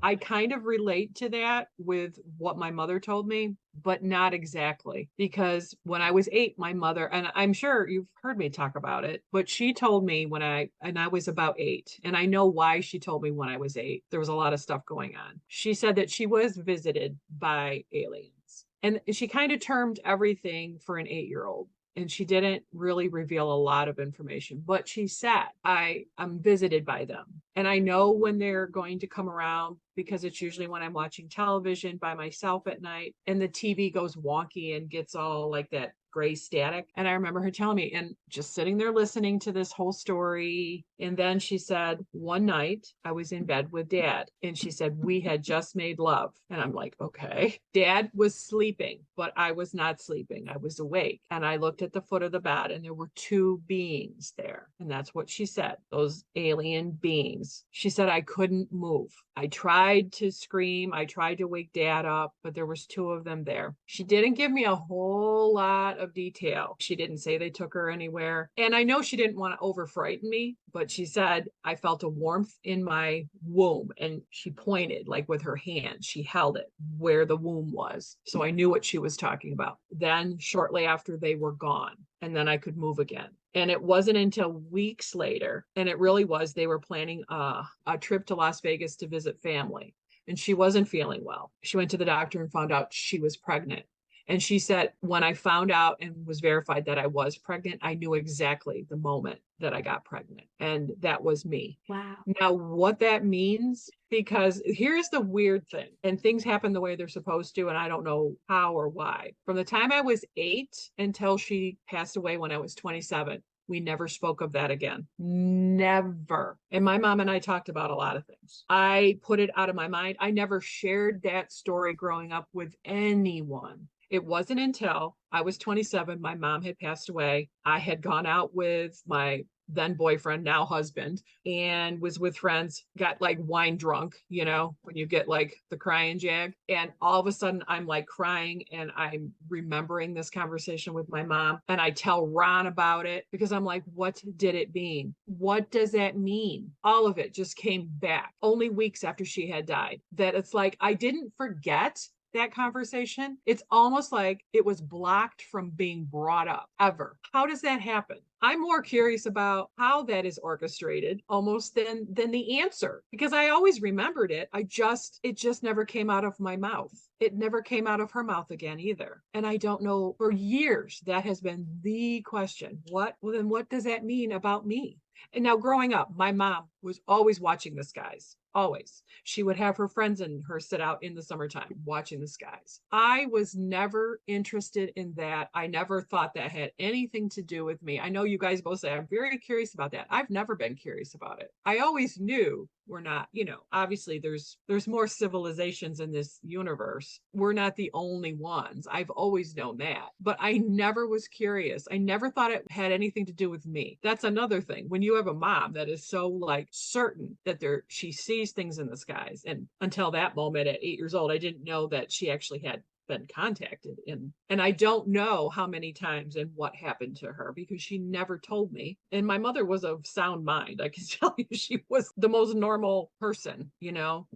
I kind of relate to that with what my mother told me, but not exactly, because when I was 8, my mother, and I'm sure you've heard me talk about it, but she told me when I was about 8, and I know why she told me when I was 8. There was a lot of stuff going on. She said that she was visited by aliens, and she kind of termed everything for an 8-year-old. And she didn't really reveal a lot of information, but she said, I'm visited by them. And I know when they're going to come around, because it's usually when I'm watching television by myself at night and the TV goes wonky and gets all like that gray static. And I remember her telling me, and just sitting there listening to this whole story. And then she said, one night I was in bed with Dad, and she said, we had just made love. And I'm like, okay. Dad was sleeping, but I was not sleeping. I was awake. And I looked at the foot of the bed, and there were 2 beings there. And that's what she said, those alien beings. She said, I couldn't move. I tried to scream. I tried to wake Dad up, but there was 2 of them there. She didn't give me a whole lot of of detail. She didn't say they took her anywhere. And I know she didn't want to over frighten me, but she said, I felt a warmth in my womb. And she pointed like with her hand, she held it where the womb was. So I knew what she was talking about. Then shortly after they were gone, and then I could move again. And it wasn't until weeks later, and it really was, they were planning a trip to Las Vegas to visit family. And she wasn't feeling well. She went to the doctor and found out she was pregnant. And she said, when I found out and was verified that I was pregnant, I knew exactly the moment that I got pregnant. And that was me. Wow. Now, what that means, because here's the weird thing, and things happen the way they're supposed to, and I don't know how or why. From the time I was 8 until she passed away when I was 27, we never spoke of that again. Never. And my mom and I talked about a lot of things. I put it out of my mind. I never shared that story growing up with anyone. It wasn't until I was 27, my mom had passed away. I had gone out with my then boyfriend, now husband, and was with friends, got like wine drunk, you know, when you get like the crying jag. And all of a sudden I'm like crying and I'm remembering this conversation with my mom. And I tell Ron about it because I'm like, what did it mean? What does that mean? All of it just came back only weeks after she had died. That it's like, I didn't forget that conversation. It's almost like it was blocked from being brought up ever. How does that happen? I'm more curious about how that is orchestrated almost than the answer, because I always remembered it. It just never came out of my mouth. It never came out of her mouth again either. And I don't know, for years that has been the question. Well, then what does that mean about me? And now growing up, my mom was always watching the skies. Always. She would have her friends and her sit out in the summertime watching the skies. I was never interested in that. I never thought that had anything to do with me. I know you guys both say I'm very curious about that. I've never been curious about it. I always knew we're not, obviously there's more civilizations in this universe. We're not the only ones. I've always known that, but I never was curious. I never thought it had anything to do with me. That's another thing. When you have a mom that is so like certain that she sees things in the skies. And until that moment at 8 years old, I didn't know that she actually had been contacted, and I don't know how many times and what happened to her because she never told me. And my mother was of sound mind. I can tell you she was the most normal person.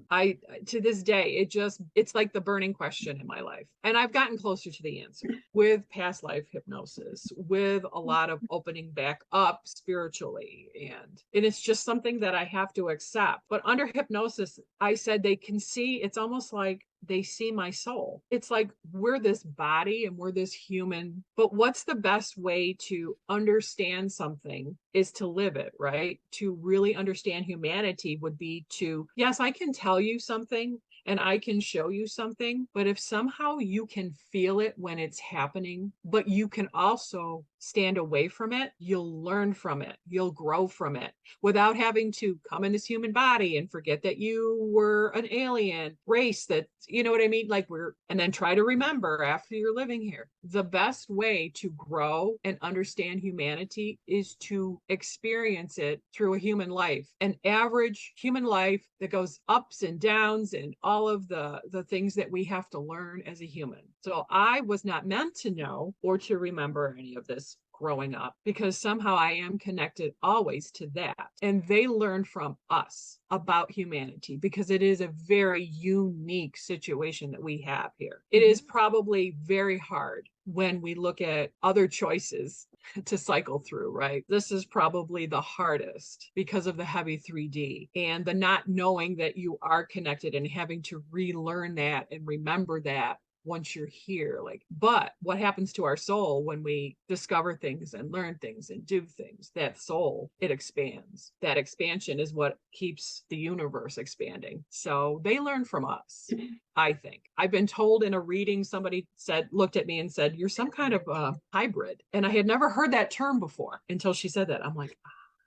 I to this day it's like the burning question in my life, and I've gotten closer to the answer with past life hypnosis, with a lot of opening back up spiritually, and it's just something that I have to accept. But under hypnosis, I said they can see, it's almost like they see my soul. It's like we're this body and we're this human, but what's the best way to understand something is to live it, right? To really understand humanity would be to, yes, I can tell you something and I can show you something, but if somehow you can feel it when it's happening, but you can also stand away from it, you'll learn from it, you'll grow from it without having to come in this human body and forget that you were an alien race, that, you know what I mean? And then try to remember after you're living here. The best way to grow and understand humanity is to experience it through a human life, an average human life that goes ups and downs and all of the things that we have to learn as a human. So I was not meant to know or to remember any of this growing up, because somehow I am connected always to that. And they learn from us about humanity because it is a very unique situation that we have here. It is probably very hard when we look at other choices to cycle through, right? This is probably the hardest because of the heavy 3D and the not knowing that you are connected and having to relearn that and remember that once you're here. But what happens to our soul when we discover things and learn things and do things? That soul, it expands. That expansion is what keeps the universe expanding. So they learn from us, I think. I've been told in a reading, somebody looked at me and said, you're some kind of a hybrid. And I had never heard that term before until she said that. I'm like,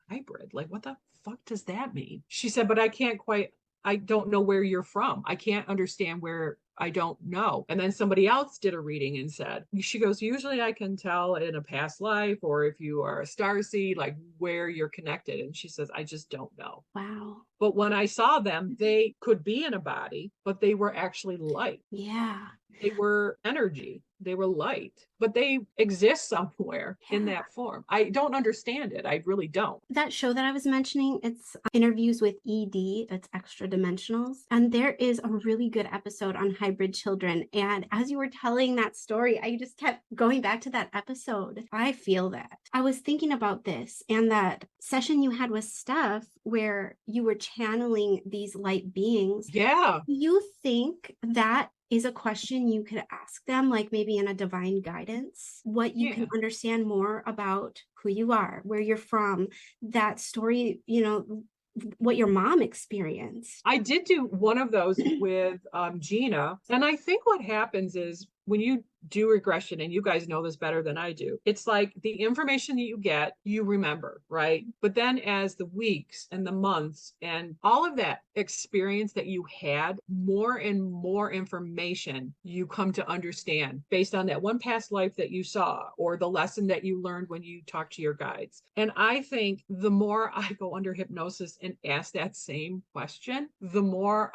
hybrid? Like, what the fuck does that mean? She said, but I don't know where you're from. I can't understand where. I don't know. And then somebody else did a reading and said, she goes, usually I can tell in a past life or if you are a starseed, like where you're connected. And she says, I just don't know. Wow. But when I saw them, they could be in a body, but they were actually light. Yeah. They were energy. they were light, but they exist somewhere in that form. I don't understand it. I really don't. That show that I was mentioning, it's Interviews with ED, it's Extra Dimensionals. And there is a really good episode on hybrid children. And as you were telling that story, I just kept going back to that episode. I feel that. I was thinking about this and that session you had with Steph where you were channeling these light beings. Yeah. Do you think that is a question you could ask them, like maybe in a divine guidance, what you can understand more about who you are, where you're from, that story, what your mom experienced? I did do one of those with Gina. And I think what happens is when you do regression, and you guys know this better than I do, it's like the information that you get, you remember, right? But then as the weeks and the months and all of that experience that you had, more and more information you come to understand based on that one past life that you saw or the lesson that you learned when you talked to your guides. And I think the more I go under hypnosis and ask that same question, the more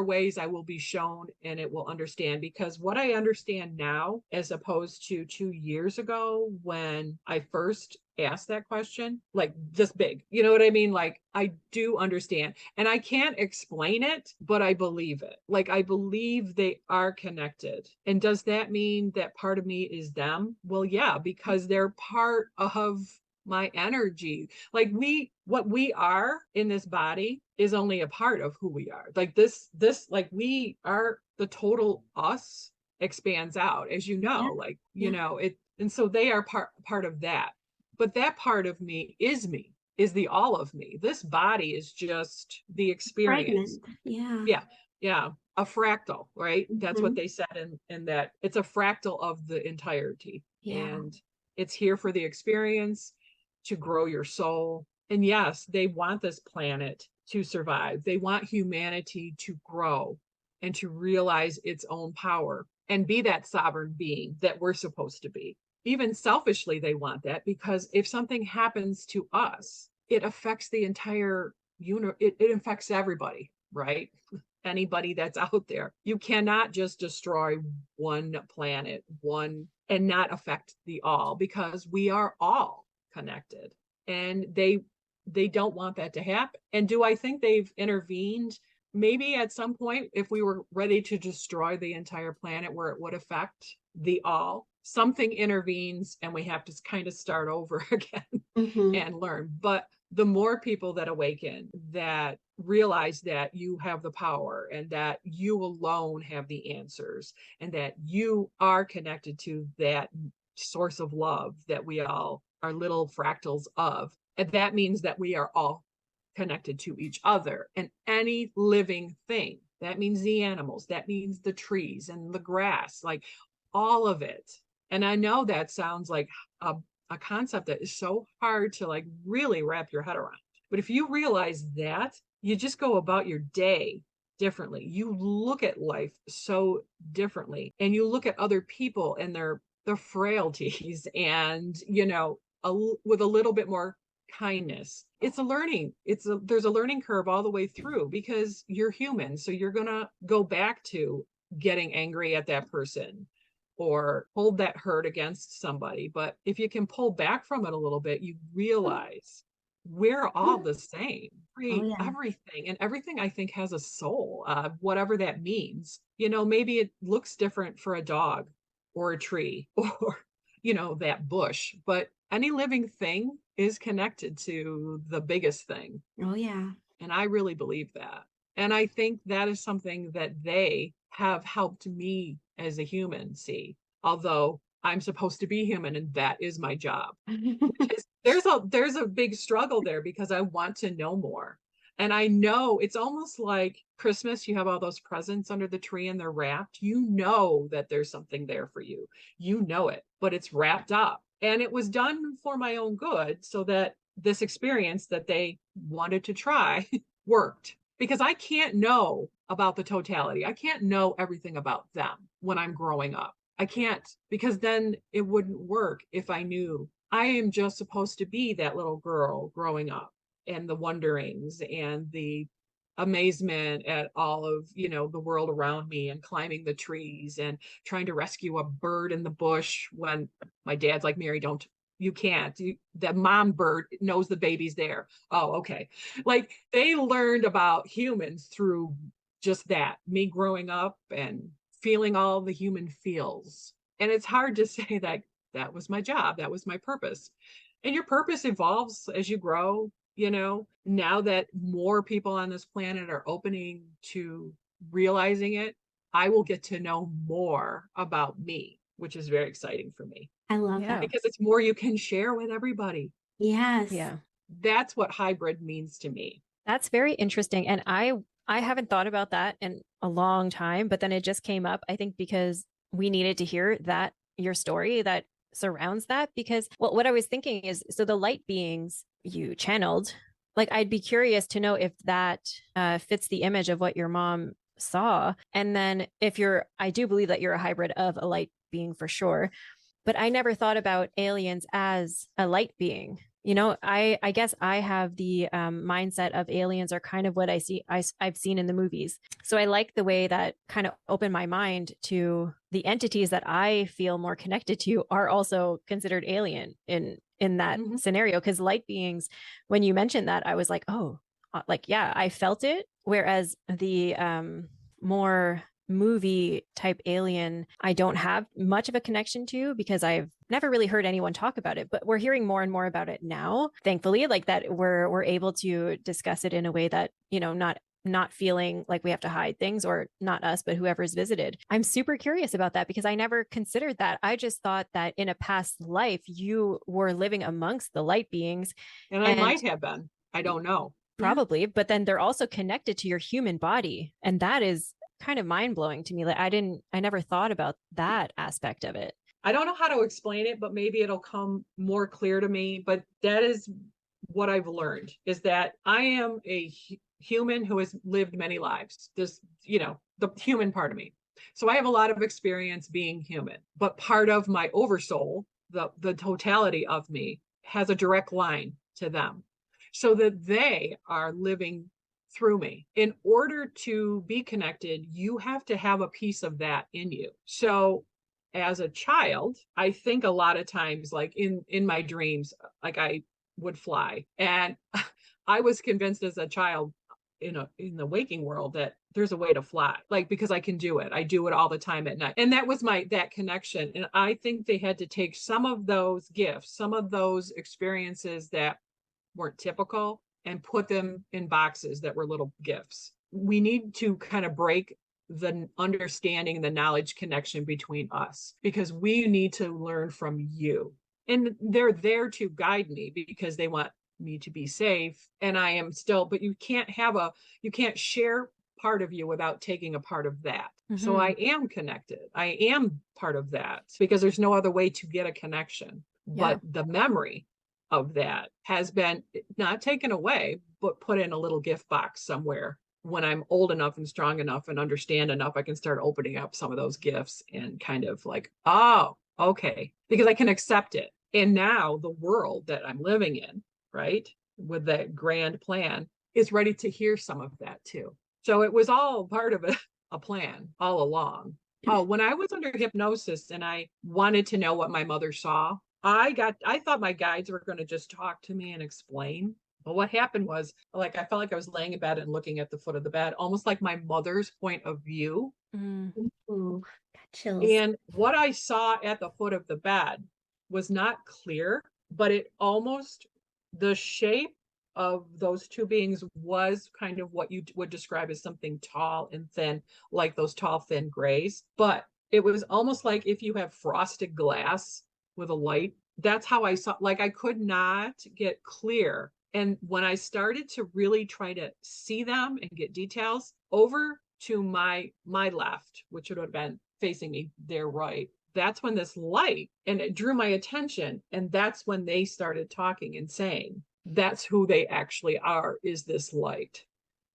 ways I will be shown and it will understand, because what I understand now as opposed to 2 years ago when I first asked that question, like this big, you know what I mean? Like I do understand and I can't explain it, but I believe it. Like I believe they are connected. And does that mean that part of me is them? Well, yeah, because they're part of my energy. Like what we are in this body is only a part of who we are. Like this, like we are the total us expands out, as you know, like, you know, it, and so they are part of that. But that part of me, is the all of me. This body is just the experience. Fragment. Yeah. A fractal, right? That's what they said in that it's a fractal of the entirety. And it's here for the experience, to grow your soul. And yes, they want this planet to survive. They want humanity to grow and to realize its own power and be that sovereign being that we're supposed to be. Even selfishly, they want that, because if something happens to us, it affects the entire universe. It affects everybody, right? Anybody that's out there. You cannot just destroy one planet, and not affect the all, because we are all connected. And they don't want that to happen. And do I think they've intervened? Maybe at some point, if we were ready to destroy the entire planet where it would affect the all, something intervenes and we have to kind of start over again and learn. But the more people that awaken, that realize that you have the power and that you alone have the answers and that you are connected to that source of love that we all are little fractals of. And that means that we are all connected to each other and any living thing. That means the animals, that means the trees and the grass, like all of it. And I know that sounds like a concept that is so hard to like really wrap your head around. But if you realize that, you just go about your day differently. You look at life so differently, and you look at other people and their frailties, and with a little bit more kindness. It's a learning. There's a learning curve all the way through, because you're human. So you're gonna go back to getting angry at that person or hold that hurt against somebody. But if you can pull back from it a little bit, you realize we're all the same. Everything, and everything I think has a soul, whatever that means. Maybe it looks different for a dog or a tree or that bush, but any living thing is connected to the biggest thing. And I really believe that. And I think that is something that they have helped me as a human see, although I'm supposed to be human and that is my job. There's a big struggle there, because I want to know more. And I know it's almost like Christmas. You have all those presents under the tree and they're wrapped. You know that there's something there for you. You know it, but it's wrapped up. And it was done for my own good, so that this experience that they wanted to try worked. Because I can't know about the totality. I can't know everything about them when I'm growing up. I can't, because then it wouldn't work if I knew. I am just supposed to be that little girl growing up, and the wonderings and the amazement at all of, the world around me, and climbing the trees and trying to rescue a bird in the bush when my dad's like, Mary, you can't. The mom bird knows the baby's there. Oh, okay. Like, they learned about humans through just that, me growing up and feeling all the human feels. And it's hard to say that that was my job, that was my purpose. And your purpose evolves as you grow. Now that more people on this planet are opening to realizing it, I will get to know more about me, which is very exciting for me. I love that. Because it's more you can share with everybody. Yes. Yeah. That's what hybrid means to me. That's very interesting. And I haven't thought about that in a long time, but then it just came up, I think, because we needed to hear that, your story that surrounds that. Because what I was thinking is, so the light beings you channeled, like, I'd be curious to know if that fits the image of what your mom saw. And then I do believe that you're a hybrid of a light being for sure, but I never thought about aliens as a light being. I guess I have the mindset of aliens are kind of what I've seen in the movies. So I like the way that kind of opened my mind to the entities that I feel more connected to are also considered alien in that scenario. Because light beings, when you mentioned that, I was like, oh, yeah, I felt it. Whereas the more movie type alien, I don't have much of a connection to, because I've never really heard anyone talk about it. But we're hearing more and more about it now, thankfully, like that we're able to discuss it in a way that, not feeling like we have to hide things, or not us, but whoever's visited. I'm super curious about that, because I never considered that. I just thought that in a past life, you were living amongst the light beings. And I might have been. I don't know. Probably. But then they're also connected to your human body. And that is kind of mind-blowing to me. Like, I never thought about that aspect of it. I don't know how to explain it, but maybe it'll come more clear to me. But that is what I've learned, is that I am a human who has lived many lives. This, the human part of me. So I have a lot of experience being human, but part of my oversoul, the totality of me, has a direct line to them, so that they are living through me. In order to be connected, you have to have a piece of that in you. So as a child, I think a lot of times, like in my dreams, like I would fly, and I was convinced as a child in the waking world that there's a way to fly, like, because I can do it. I do it all the time at night. And that was that connection. And I think they had to take some of those gifts, some of those experiences that weren't typical, and put them in boxes that were little gifts. We need to kind of break the understanding, the knowledge connection between us, because we need to learn from you. And they're there to guide me because they want me to be safe. And I am still, but you can't share part of you without taking a part of that. So I am connected. I am part of that, because there's no other way to get a connection. Yeah. But the memory of that has been not taken away, but put in a little gift box somewhere. When I'm old enough and strong enough and understand enough, I can start opening up some of those gifts and kind of like, oh, okay, because I can accept it. And now the world that I'm living in, right, with that grand plan, is ready to hear some of that too. So it was all part of a plan all along. Oh, when I was under hypnosis and I wanted to know what my mother saw, I thought my guides were going to just talk to me and explain. But what happened was, like, I felt like I was laying in bed and looking at the foot of the bed, almost like my mother's point of view. Ooh, got chills. And what I saw at the foot of the bed was not clear, but the shape of those two beings was kind of what you would describe as something tall and thin, like those tall, thin grays. But it was almost like if you have frosted glass with a light. That's how I saw, like, I could not get clear. And when I started to really try to see them and get details, over to my left, which would have been facing me, their right, that's when this light, and it drew my attention. And that's when they started talking and saying, that's who they actually are, is this light.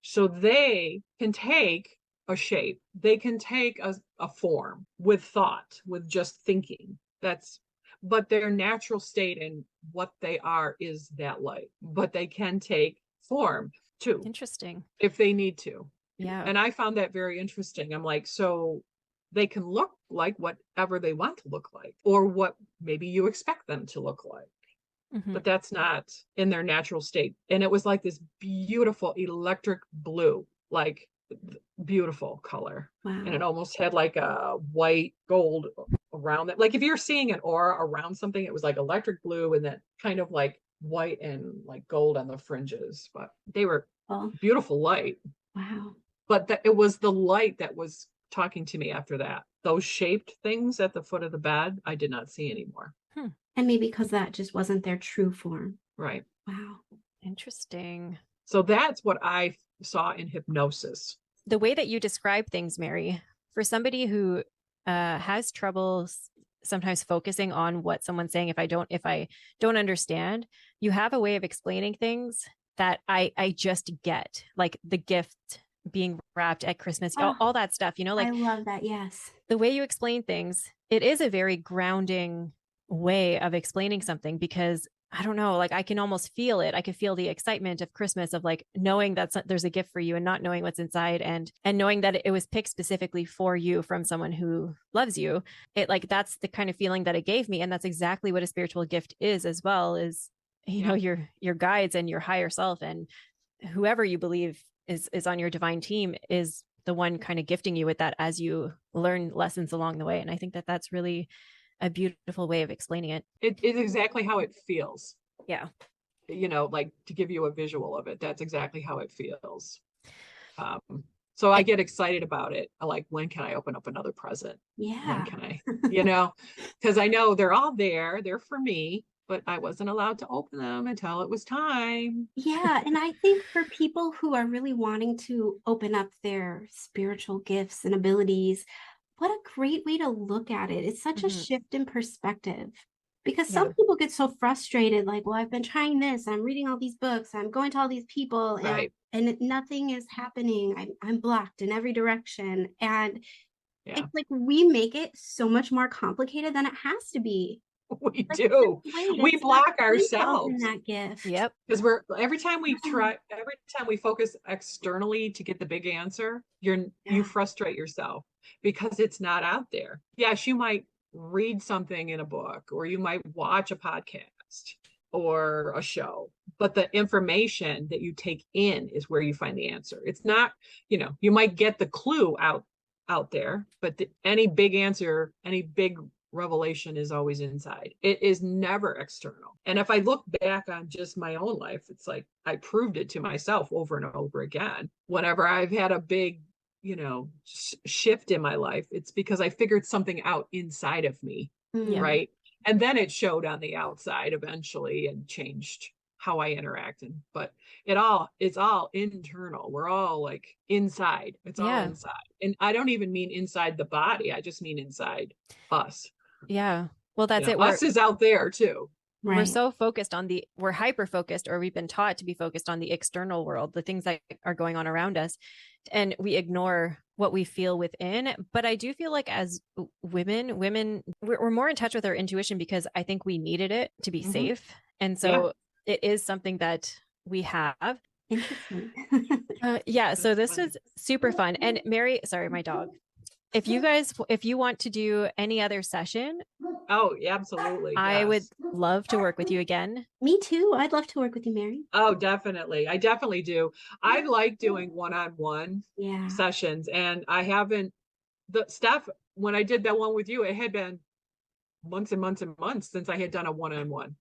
So they can take a shape, they can take a form with thought, with just thinking. But their natural state and what they are is that light. But they can take form too, Interesting. if they need to. Yeah. And I found that very interesting. I'm like, so they can look like whatever they want to look like, or what maybe you expect them to look like. Mm-hmm. But that's not in their natural state. And it was like this beautiful electric blue, like beautiful color. Wow. And it almost had like a white gold around it. Like if you're seeing an aura around something, it was like electric blue and then kind of like white and like gold on the fringes. But they were beautiful light. Wow. But it was the light that was talking to me after that. Those shaped things at the foot of the bed, I did not see anymore. And maybe because that just wasn't their true form. Right. Wow. Interesting. So that's what I saw in hypnosis. The way that you describe things, Mary, for somebody who has trouble sometimes focusing on what someone's saying, if I don't understand, you have a way of explaining things that I just get, like the gift being wrapped at Christmas, all that stuff, like I love that. Yes. The way you explain things, it is a very grounding way of explaining something, because I don't know, like I can almost feel it. I can feel the excitement of Christmas, of like knowing that there's a gift for you and not knowing what's inside, and knowing that it was picked specifically for you from someone who loves you. It like, that's the kind of feeling that it gave me. And that's exactly what a spiritual gift is as well, is, know, your guides and your higher self, and whoever you believe is on your divine team is the one kind of gifting you with that as you learn lessons along the way. And I think that that's really a beautiful way of explaining it. It is exactly how it feels. Yeah. Like to give you a visual of it, that's exactly how it feels. So I get excited about it. I like, when can I open up another present? Yeah. When can I, because I know they're all there. They're for me, but I wasn't allowed to open them until it was time. Yeah. And I think for people who are really wanting to open up their spiritual gifts and abilities, what a great way to look at it. It's such a shift in perspective, because some people get so frustrated, like, well, I've been trying this, I'm reading all these books, I'm going to all these people, and nothing is happening. I'm blocked in every direction. And it's like, we make it so much more complicated than it has to be. We do. We block ourselves. That gift. Yep. Because every time we focus externally to get the big answer, you frustrate yourself because it's not out there. Yes, you might read something in a book, or you might watch a podcast or a show, but the information that you take in is where you find the answer. It's not, you might get the clue out there, but any big answer, any big revelation is always inside. It is never external. And if I look back on just my own life, it's like I proved it to myself over and over again. Whenever I've had a big, shift in my life, it's because I figured something out inside of me, right? And then it showed on the outside eventually and changed how I interacted. But it's all internal. We're all like inside. It's all inside. And I don't even mean inside the body. I just mean inside us. Yeah. Well, that's it. Us is out there too. Right. We're so focused on we're hyper focused, or we've been taught to be focused on the external world, the things that are going on around us, and we ignore what we feel within. But I do feel like as women, we're more in touch with our intuition, because I think we needed it to be safe. And so it is something that we have. Interesting. So this was super fun. And Mary, sorry, my dog. If you want to do any other session. Oh, yeah, absolutely. I would love to work with you again. Me too. I'd love to work with you, Mary. Oh, definitely. I definitely do. I like doing one-on-one sessions, and I haven't, when I did that one with you, it had been months and months and months since I had done a one-on-one.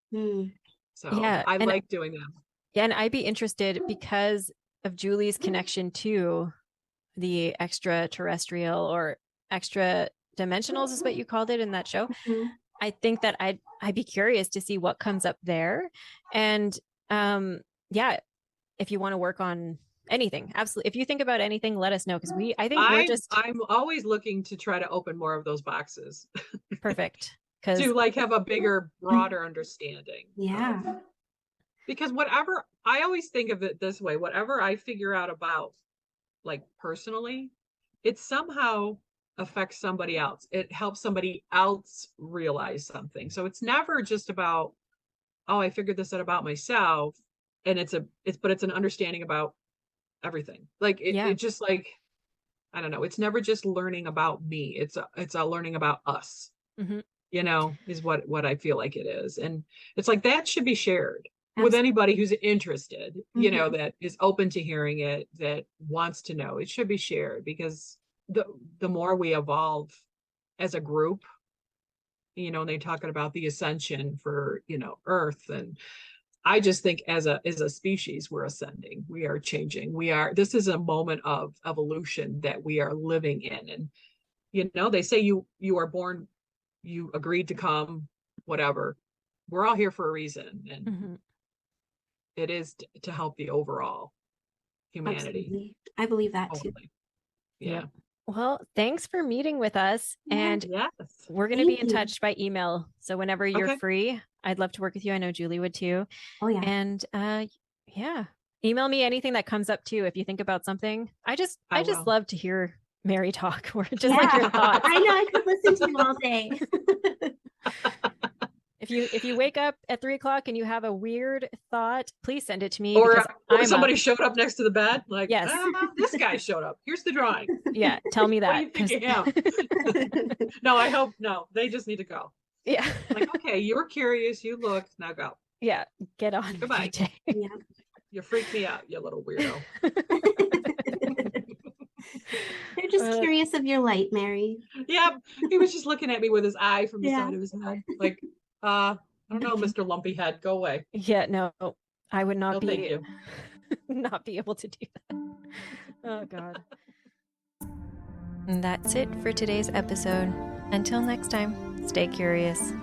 So I like doing them. Yeah. And I'd be interested, because of Julie's connection to the extraterrestrial or extra dimensionals is what you called it in that show. I think that I'd be curious to see what comes up there. And if you want to work on anything, absolutely. If you think about anything, let us know, because I'm always looking to try to open more of those boxes. Perfect. To like have a bigger, broader understanding. Yeah. Because I always think of it this way, whatever I figure out about, like personally, it somehow affects somebody else. It helps somebody else realize something. So it's never just about, I figured this out about myself. and it's an understanding about everything. Like it just like, I don't know. It's never just learning about me. It's a learning about us, Mm-hmm. is what I feel like it is. And it's like, that should be shared with anybody who's interested, that is open to hearing it, that wants to know. It should be shared, because the more we evolve as a group, and they're talking about the ascension for, Earth. And I just think as a species, we're ascending, we are changing. This is a moment of evolution that we are living in. And, they say you are born, you agreed to come, whatever. We're all here for a reason. And it is to help the overall humanity. Absolutely. I believe that too. Yeah. Well, thanks for meeting with us. And yes, we're going to be in touch by email. So whenever you're free, I'd love to work with you. I know Julie would too. Oh yeah. And email me anything that comes up too. If you think about something, I just love to hear Mary talk, or just like your thoughts. I know, I could listen to you all day. If you wake up at 3:00 and you have a weird thought, please send it to me. Or somebody showed up next to the bed, like, yes, this guy showed up. Here's the drawing. Yeah, tell me that. What do you think of him? No, I hope no. They just need to go. Yeah. Like, okay, you were curious, you looked, now go. Yeah, get on. Goodbye. Yeah. You freaked me out, you little weirdo. They're just curious of your light, Mary. Yeah, he was just looking at me with his eye from the side of his head, like, I don't know, Mr. Lumpy Head, go away. Yeah, no, I would not thank you. not be able to do that. Oh God. And that's it for today's episode. Until next time, stay curious.